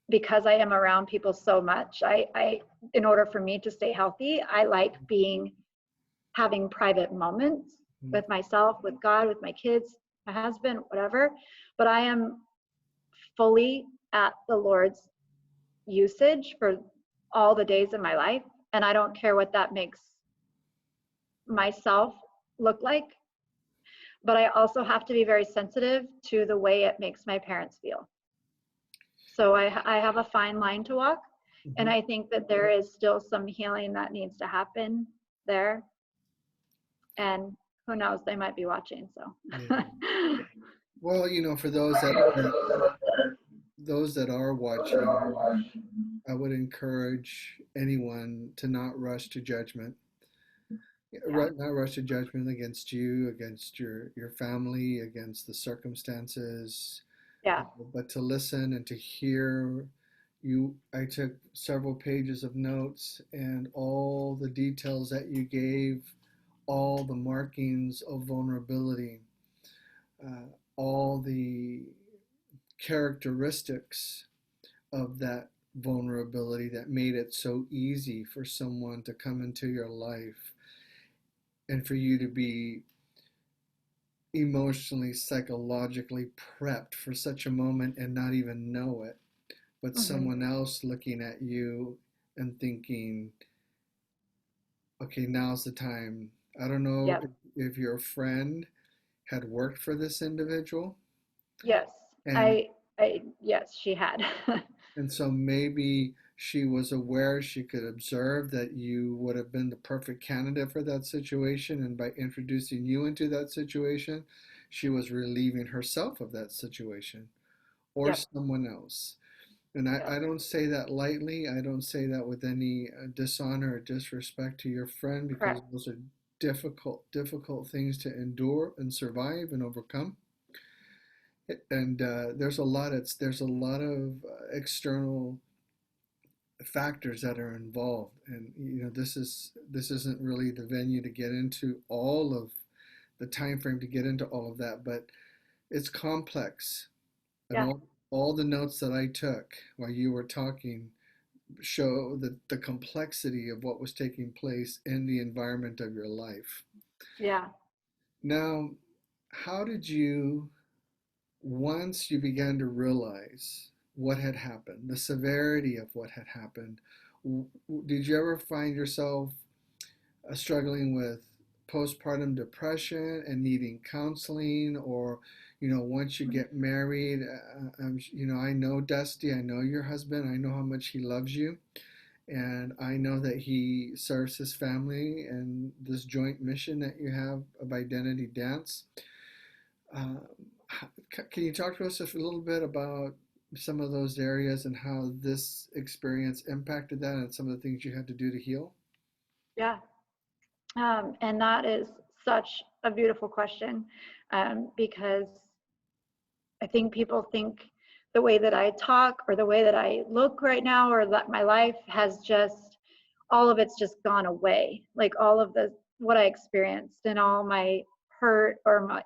because I am around people so much. I in order for me to stay healthy, I like having private moments with myself, with God, with my kids, my husband, whatever. But I am fully at the Lord's usage for all the days of my life. And I don't care what that makes myself look like. But I also have to be very sensitive to the way it makes my parents feel. So I have a fine line to walk. Mm-hmm. And I think that there is still some healing that needs to happen there. And who knows, they might be watching. So Yeah. Well, you know, for those that are watching, I would encourage anyone to not rush to judgment. yeah. Not rush to judgment against you, against your family, against the circumstances, Yeah. but to listen and to hear you. I took several pages of notes, and all the details that you gave, all the markings of vulnerability, all the characteristics of that vulnerability that made it so easy for someone to come into your life and for you to be emotionally, psychologically prepped for such a moment and not even know it, but Mm-hmm. someone else looking at you and thinking, okay, now's the time. I don't know Yep. if your friend had worked for this individual, Yes. and I yes, she had. and so maybe She was aware, she could observe that you would have been the perfect candidate for that situation, and by introducing you into that situation, she was relieving herself of that situation or Yep. someone else. And Yep. I don't say that lightly. I don't say that with any dishonor or disrespect to your friend, because Correct. those are difficult things to endure and survive and overcome. And there's a lot of external factors that are involved, and this isn't really the venue to get into all of the time frame to get into all of that, but it's complex. And Yeah. all the notes that I took while you were talking show the complexity of what was taking place in the environment of your life. Yeah. Now, how did you, once you began to realize what had happened, the severity of what had happened, did you ever find yourself struggling with postpartum depression and needing counseling? Or once you get married, I know Dusty, I know your husband, I know how much he loves you, and I know that he serves his family and this joint mission that you have of Identity Dance. Um, can you talk to us just a little bit about some of those areas and how this experience impacted that and some of the things you had to do to heal? Yeah. And that is such a beautiful question, because I think people think the way that I talk or the way that I look right now or that my life has just, all of it's just gone away. Like all of the, what I experienced and all my hurt or my,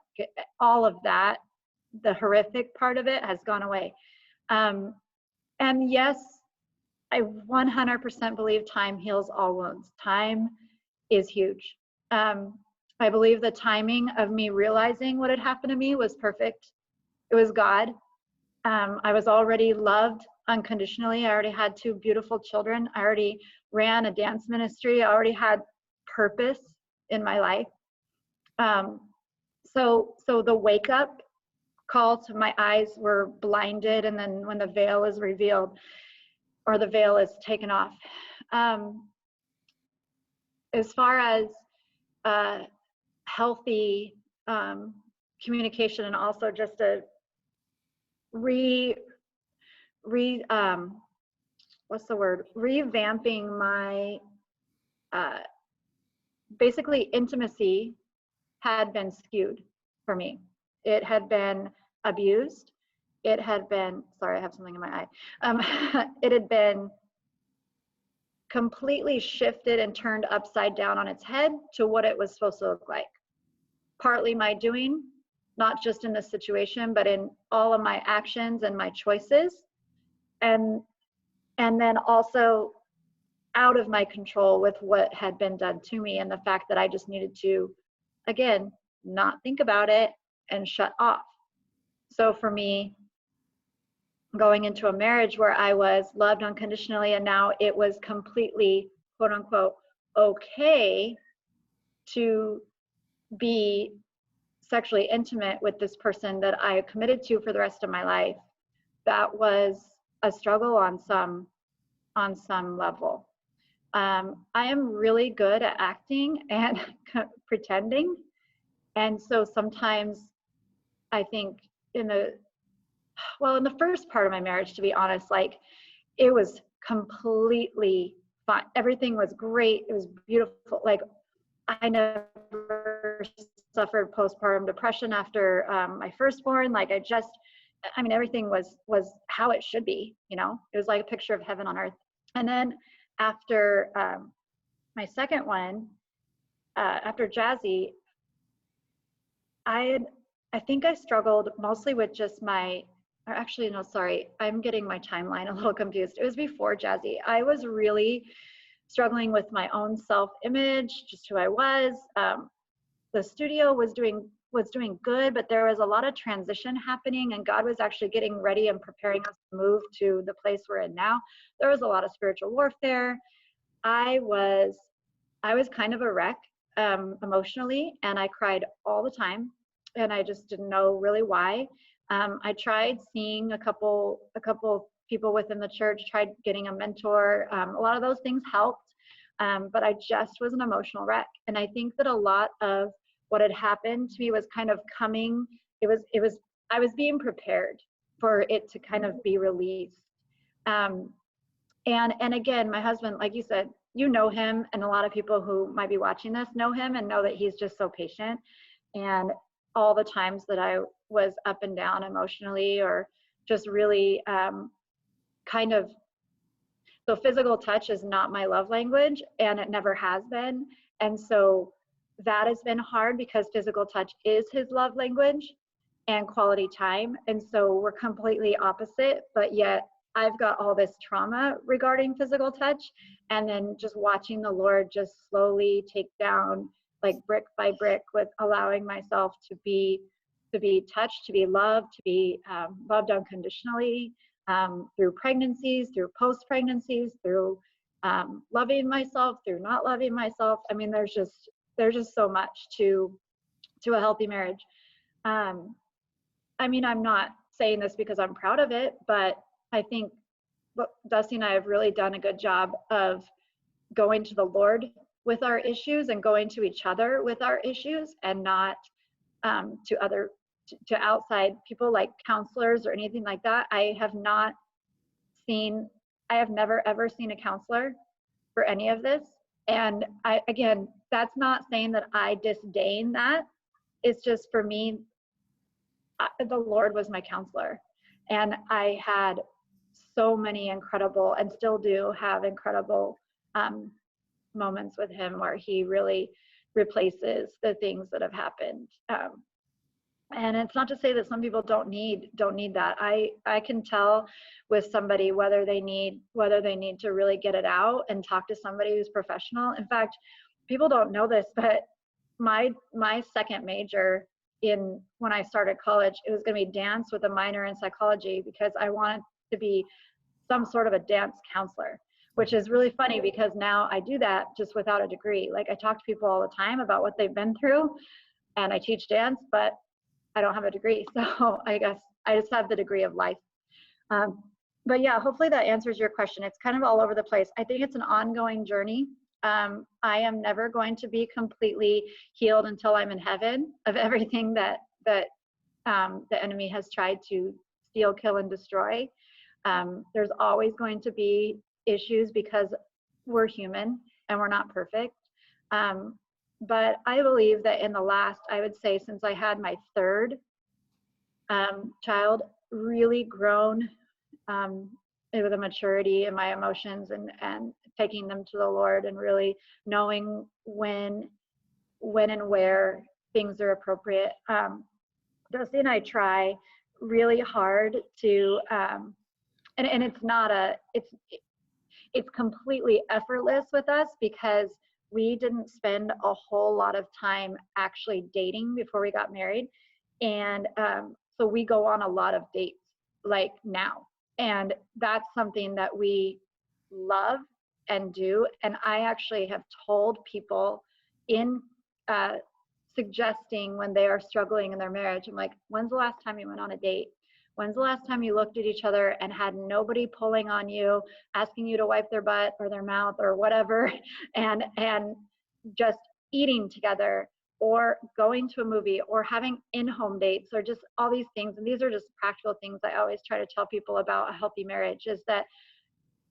all of that, the horrific part of it has gone away. Um, and yes, I 100% believe time heals all wounds. Time is huge. Um, I believe the timing of me realizing what had happened to me was perfect. It was God. I was already loved unconditionally. I already had two beautiful children. I already ran a dance ministry. I already had purpose in my life. Um, so the wake up call to my eyes were blinded, and then when the veil is revealed or the veil is taken off. Um, as far as uh, healthy communication, and also just a re re what's the word, revamping my uh, basically intimacy had been skewed for me. It had been abused. It had been, sorry, I have something in my eye. It had been completely shifted and turned upside down on its head to what it was supposed to look like. Partly my doing, not just in this situation, but in all of my actions and my choices. And and then also out of my control with what had been done to me, and the fact that I just needed to, again, not think about it and shut off. So for me, going into a marriage where I was loved unconditionally and now it was completely, quote unquote, okay to be sexually intimate with this person that I committed to for the rest of my life, that was a struggle on some level. I am really good at acting and pretending, and so sometimes I think in the, well, in the first part of my marriage, to be honest, like it was completely fine. Everything was great. It was beautiful. Like I never suffered postpartum depression after my firstborn. Like I mean, everything was how it should be. You know, it was like a picture of heaven on earth. And then after my second one, after Jazzy, I had, I think I struggled mostly with just my, or actually, no, sorry, I'm getting my timeline a little confused. It was before Jazzy. I was really struggling with my own self-image, just who I was. The studio was doing good, but there was a lot of transition happening, and God was actually getting ready and preparing us to move to the place we're in now. There was a lot of spiritual warfare. I was I was kind of a wreck emotionally, and I cried all the time, and I just didn't know really why. I tried seeing a couple people within the church, tried getting a mentor. A lot of those things helped. But I just was an emotional wreck. And I think that a lot of what had happened to me was kind of coming, I was being prepared for it to kind of be released. And again, my husband, like you said, you know him, and a lot of people who might be watching this know him and know that he's just so patient. And all the times that I was up and down emotionally, or just really kind of, so physical touch is not my love language, and it never has been. And so that has been hard because physical touch is his love language and quality time. And so we're completely opposite, but yet I've got all this trauma regarding physical touch, and then just watching the Lord just slowly take down, like brick by brick, with allowing myself to be touched, to be loved, to be loved unconditionally, through pregnancies, through post-pregnancies, through loving myself, through not loving myself. I mean, there's just so much to a healthy marriage. I mean, I'm not saying this because I'm proud of it, but I think Dusty and I have really done a good job of going to the Lord with our issues and going to each other with our issues, and not to outside people like counselors or anything like that. I have never ever seen a counselor for any of this. And again, that's not saying that I disdain that. It's just, for me, the Lord was my counselor. And I had so many incredible, and still do have incredible moments with him, where he really replaces the things that have happened. And it's not to say that some people don't need that. I can tell with somebody whether they need to really get it out and talk to somebody who's professional. In fact, people don't know this, but my second major when I started college, it was going to be dance with a minor in psychology, because I wanted to be some sort of a dance counselor, which is really funny because now I do that just without a degree. Like, I talk to people all the time about what they've been through, and I teach dance, but I don't have a degree. So I guess I just have the degree of life. But yeah, hopefully that answers your question. It's kind of all over the place. I think it's an ongoing journey. I am never going to be completely healed until I'm in heaven of everything that the enemy has tried to steal, kill, and destroy. There's always going to be issues because we're human and we're not perfect. But I believe that in the last, I would say, since I had my third child, really grown with a maturity in my emotions, and taking them to the Lord, and really knowing when and where things are appropriate. Dusty and I try really hard to, and it's completely effortless with us, because we didn't spend a whole lot of time actually dating before we got married. And so we go on a lot of dates, like, now. And that's something that we love and do. And I actually have told people in suggesting when they are struggling in their marriage, I'm like, when's the last time you went on a date? When's the last time you looked at each other and had nobody pulling on you, asking you to wipe their butt or their mouth or whatever, and just eating together, or going to a movie, or having in-home dates, or just all these things. And these are just practical things I always try to tell people about a healthy marriage, is that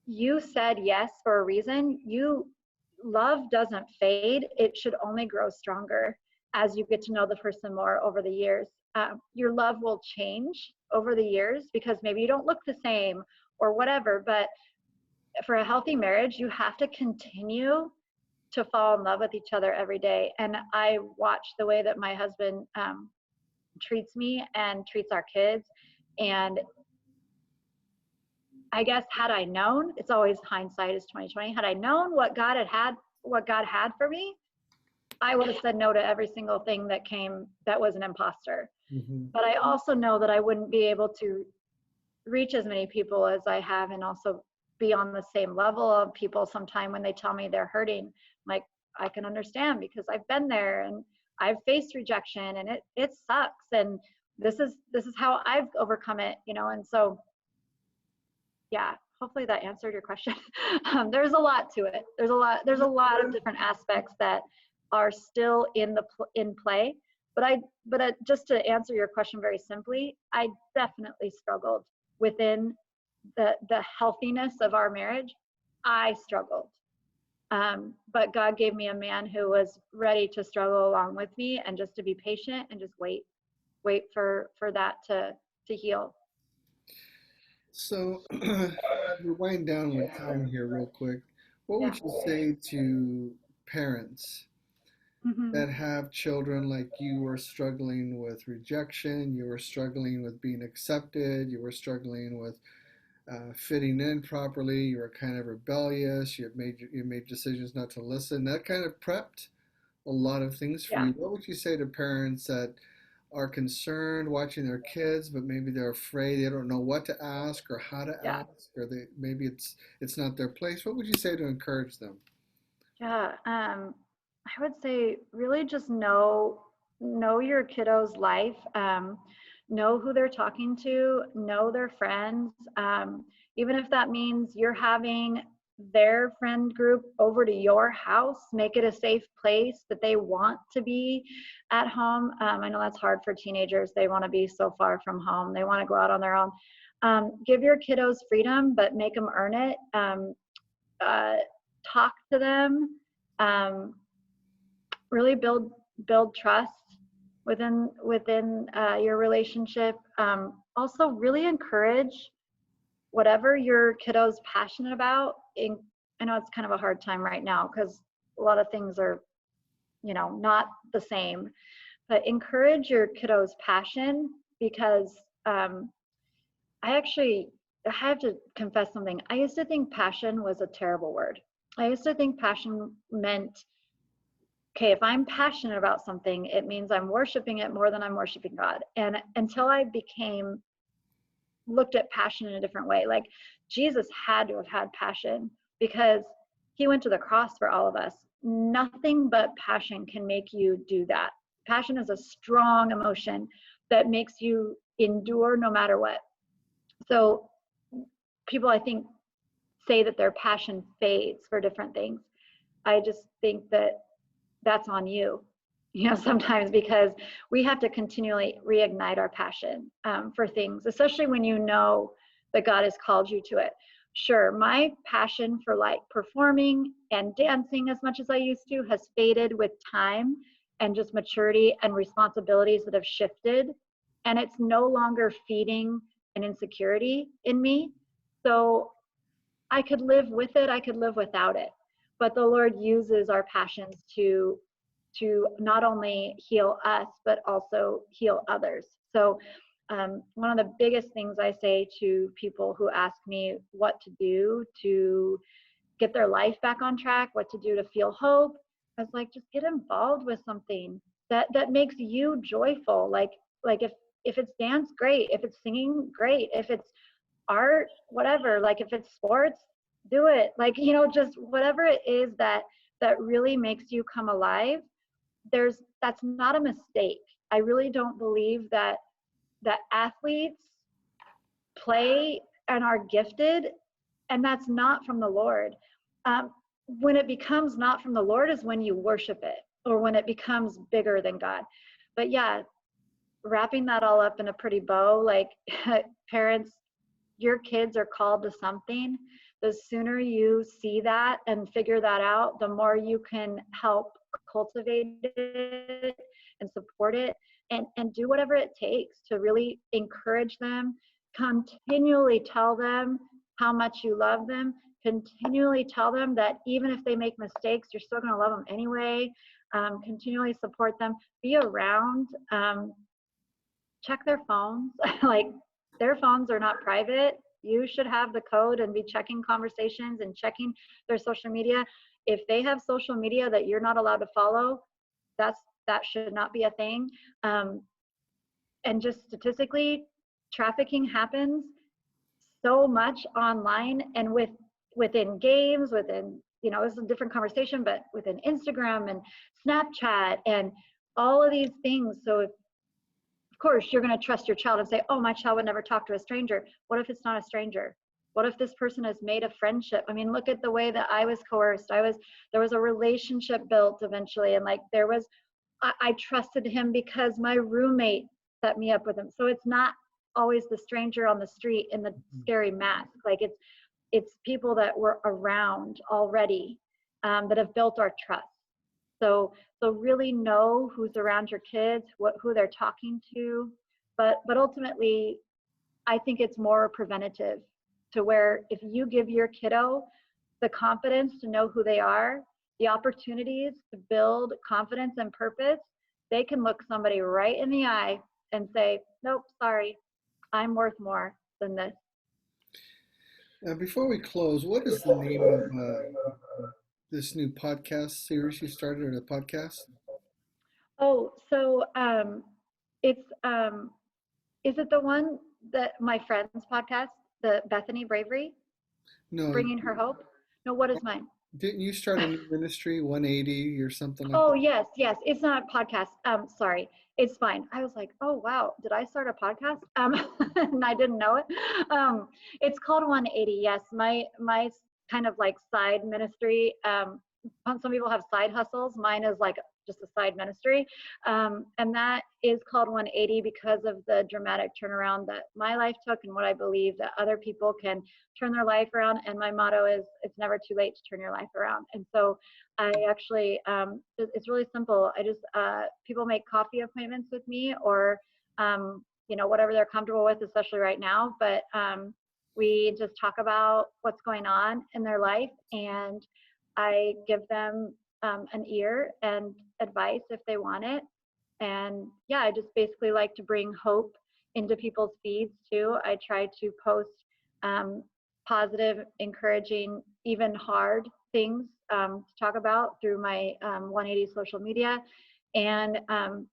you said yes for a reason. Love doesn't fade. It should only grow stronger as you get to know the person more over the years. Your love will change over the years, because maybe you don't look the same or whatever, but for a healthy marriage, you have to continue to fall in love with each other every day. And I watch the way that my husband treats me and treats our kids. And I guess, had I known, it's always hindsight is 2020. Had I known what God had for me, I would have said no to every single thing that came that was an imposter. Mm-hmm. But I also know that I wouldn't be able to reach as many people as I have, and also be on the same level of people sometime when they tell me they're hurting. Like, I can understand, because I've been there and I've faced rejection, and it sucks. And this is how I've overcome it, And so Yeah, hopefully that answered your question. There's a lot to it. There's a lot of different aspects that are still in play. But just to answer your question very simply, I definitely struggled within the healthiness of our marriage. I struggled. But God gave me a man who was ready to struggle along with me, and just to be patient and just wait for that to heal. So we wind down with time here real quick. What Yeah. would you say to parents Hmm. that have children like you were struggling with rejection, you were struggling with being accepted, you were struggling with fitting in properly, you were kind of rebellious, you made decisions not to listen. That kind of prepped a lot of things for Yeah. you. What would you say to parents that are concerned watching their kids, but maybe they're afraid, they don't know what to ask or how to Yeah. ask, or maybe it's not their place? What would you say to encourage them? Yeah. I would say really just know your kiddo's life. Know who they're talking to. Know their friends. Even if that means you're having their friend group over to your house, make it a safe place that they want to be at home. I know that's hard for teenagers. They want to be so far from home. They want to go out on their own. Give your kiddos freedom, but make them earn it. Uh, Talk to them, um, really build trust within your relationship. Also, really encourage whatever your kiddo's passionate about. I know it's kind of a hard time right now because a lot of things are, not the same. But encourage your kiddo's passion because I have to confess something. I used to think passion was a terrible word. I used to think passion meant, okay, if I'm passionate about something, it means I'm worshiping it more than I'm worshiping God. And until I became looked at passion in a different way, like Jesus had to have had passion because he went to the cross for all of us. Nothing but passion can make you do that. Passion is a strong emotion that makes you endure no matter what. So people, I think, say that their passion fades for different things. I just think that that's on you, sometimes because we have to continually reignite our passion for things, especially when you know that God has called you to it. Sure, my passion for like performing and dancing as much as I used to has faded with time and just maturity and responsibilities that have shifted. And it's no longer feeding an insecurity in me. So I could live with it, I could live without it. But the Lord uses our passions to not only heal us, but also heal others. So one of the biggest things I say to people who ask me what to do to get their life back on track, what to do to feel hope, I was like, just get involved with something that makes you joyful. Like if it's dance, great. If it's singing, great. If it's art, whatever, like if it's sports, do it. Like, just whatever it is that really makes you come alive. That's not a mistake. I really don't believe that athletes play and are gifted, and that's not from the Lord. When it becomes not from the Lord is when you worship it or when it becomes bigger than God. But yeah, wrapping that all up in a pretty bow, like parents, your kids are called to something. The sooner you see that and figure that out, the more you can help cultivate it and support it, and do whatever it takes to really encourage them. Continually tell them how much you love them. Continually tell them that even if they make mistakes, you're still going to love them anyway. Continually support them. Be around. Check their phones. Like, their phones are not private. You should have the code and be checking conversations and checking their social media. If they have social media that you're not allowed to follow, that should not be a thing. And just statistically, trafficking happens so much online and within games, within, this is a different conversation, but within Instagram and Snapchat and all of these things. So if, of course, you're going to trust your child and say, oh, my child would never talk to a stranger. What if it's not a stranger? What if this person has made a friendship? I mean, look at the way that I was coerced. There was a relationship built eventually. And like, I trusted him because my roommate set me up with him. So it's not always the stranger on the street in the scary mask. Like it's people that were around already, that have built our trust. So really know who's around your kids, who they're talking to, but ultimately, I think it's more preventative, to where if you give your kiddo the confidence to know who they are, the opportunities to build confidence and purpose, they can look somebody right in the eye and say, nope, sorry, I'm worth more than this. Before we close, what is the name of this new podcast series you started, or the podcast? Oh, so it's is it the one that my friend's podcast, the Bethany Bravery, No, Bringing Her Hope? No, what is mine? didn't you start a new ministry, 180 or something like Oh, that? yes, yes. It's not a podcast. Sorry. It's fine. I was like, oh wow, did I start a podcast? And I didn't know it. It's called 180. Yes, my kind of like side ministry. Some people have side hustles. Mine is like just a side ministry, and that is called 180 because of the dramatic turnaround that my life took, and what I believe that other people can turn their life around. And my motto is, it's never too late to turn your life around. And so I actually, it's really simple. I just, people make coffee appointments with me, or, whatever they're comfortable with, especially right now. But we just talk about what's going on in their life, and I give them an ear and advice if they want it. And yeah, I just basically like to bring hope into people's feeds too. I try to post um, positive, encouraging, even hard things to talk about through my 180 social media. And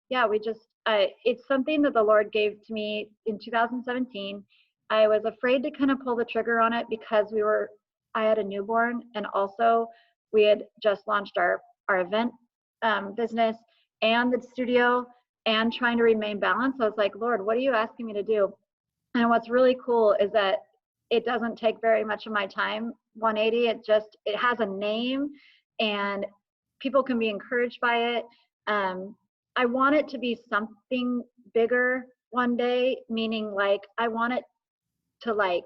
yeah, it's something that the Lord gave to me in 2017. I was afraid to kind of pull the trigger on it because I had a newborn, and also we had just launched our event business and the studio, and trying to remain balanced. So I was like, Lord, what are you asking me to do? And what's really cool is that it doesn't take very much of my time. 180, it has a name, and people can be encouraged by it. I want it to be something bigger one day, meaning like I want it to like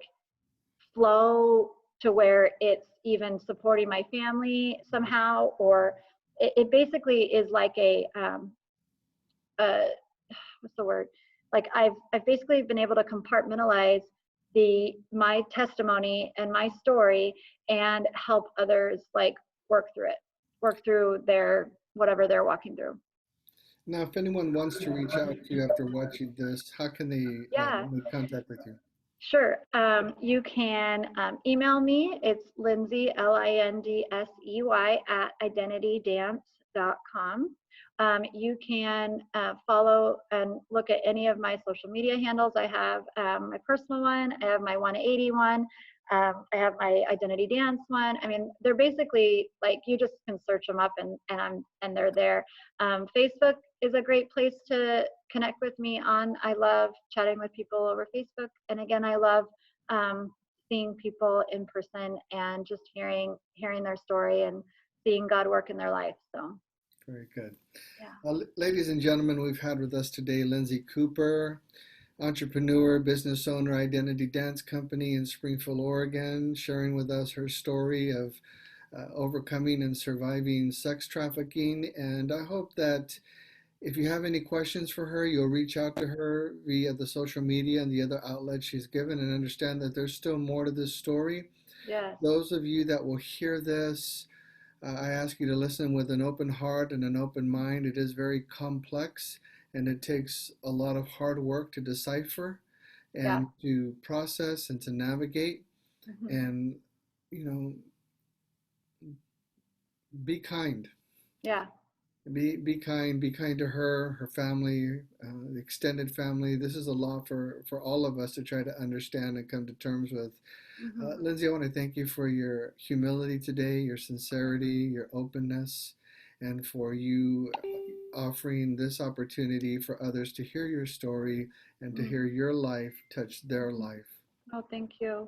flow to where it's even supporting my family somehow, or it basically is like a what's the word? Like I've basically been able to compartmentalize my testimony and my story, and help others like work through their whatever they're walking through. Now, if anyone wants to reach out to you after watching this, how can they Yeah, make contact with you? sure. You can email me. It's Lindsey, Lindsey, at identitydance.com. You can follow and look at any of my social media handles. I have my personal one, I have my 180 one, I have my Identity Dance one. I mean, they're basically like, you just can search them up, and they're there. Facebook is a great place to connect with me on. I love chatting with people over Facebook. And again, I love seeing people in person and just hearing their story and seeing God work in their life. So Very good. yeah. Ladies and gentlemen, we've had with us today Lindsey Cooper, entrepreneur, business owner, Identity Dance Company in Springfield, Oregon, sharing with us her story of overcoming and surviving sex trafficking. And I hope that if you have any questions for her, you'll reach out to her via the social media and the other outlets she's given, and understand that there's still more to this story. Yes. Those of you that will hear this, I ask you to listen with an open heart and an open mind. It is very complex, and it takes a lot of hard work to decipher Yeah. and to process and to navigate. Hmm. And, you know, be kind. Yeah. Be kind to her, her family, the extended family. This is a lot for all of us to try to understand and come to terms with. Hmm. Lindsey, I want to thank you for your humility today, your sincerity, your openness, and for you offering this opportunity for others to hear your story and to hear your life touch their life. Oh, thank you.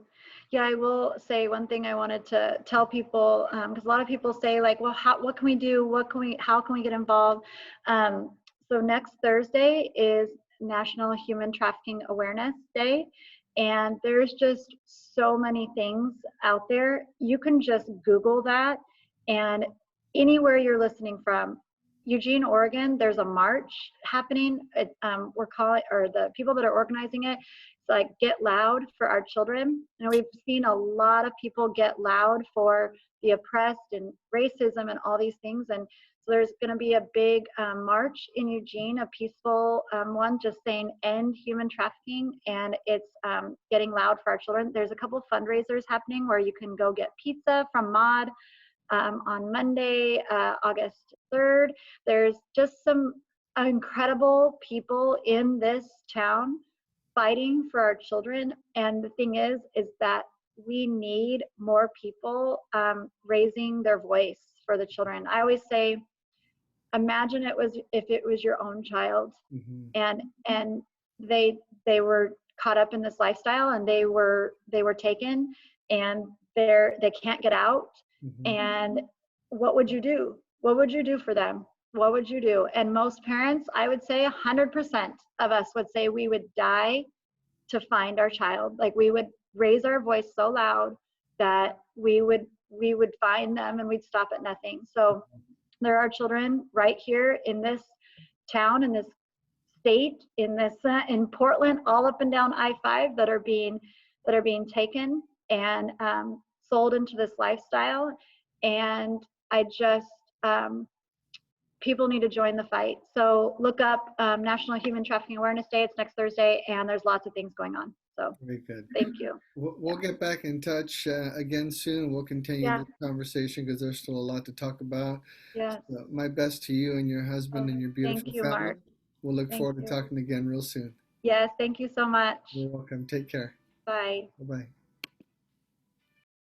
Yeah, I will say one thing I wanted to tell people, because a lot of people say like, well, what can we do? How can we get involved? So next Thursday is National Human Trafficking Awareness Day. And there's just so many things out there. You can just Google that, and anywhere you're listening from, Eugene, Oregon, there's a march happening. We're calling, or the people that are organizing it, like get loud for our children. And we've seen a lot of people get loud for the oppressed and racism and all these things. And so there's going to be a big march in Eugene, a peaceful one, just saying end human trafficking. And it's getting loud for our children. There's a couple fundraisers happening where you can go get pizza from Maud on Monday, August 3rd. There's just some incredible people in this town fighting for our children. And the thing is that we need more people raising their voice for the children. I always say, imagine if it was your own child, Hmm. and they were caught up in this lifestyle, and they were taken, and they can't get out. Hmm. And what would you do? What would you do for them? What would you do? And most parents, I would say 100% of us would say we would die to find our child. Like, we would raise our voice so loud that we would find them, and we'd stop at nothing. So there are children right here in this town, in this state, in Portland, all up and down I-5, that are being taken and sold into this lifestyle. And I just people need to join the fight. So look up National Human Trafficking Awareness Day. It's next Thursday, and there's lots of things going on. So Very good. thank you. We'll Yeah. get back in touch again soon. We'll continue Yeah. this conversation because there's still a lot to talk about. Yes. My best to you and your Oh, husband and your thank beautiful you, family. Mark. We'll look Thank forward to you. talking again real soon. Yes. Thank you so much. You're welcome. Take care. Bye. Bye bye.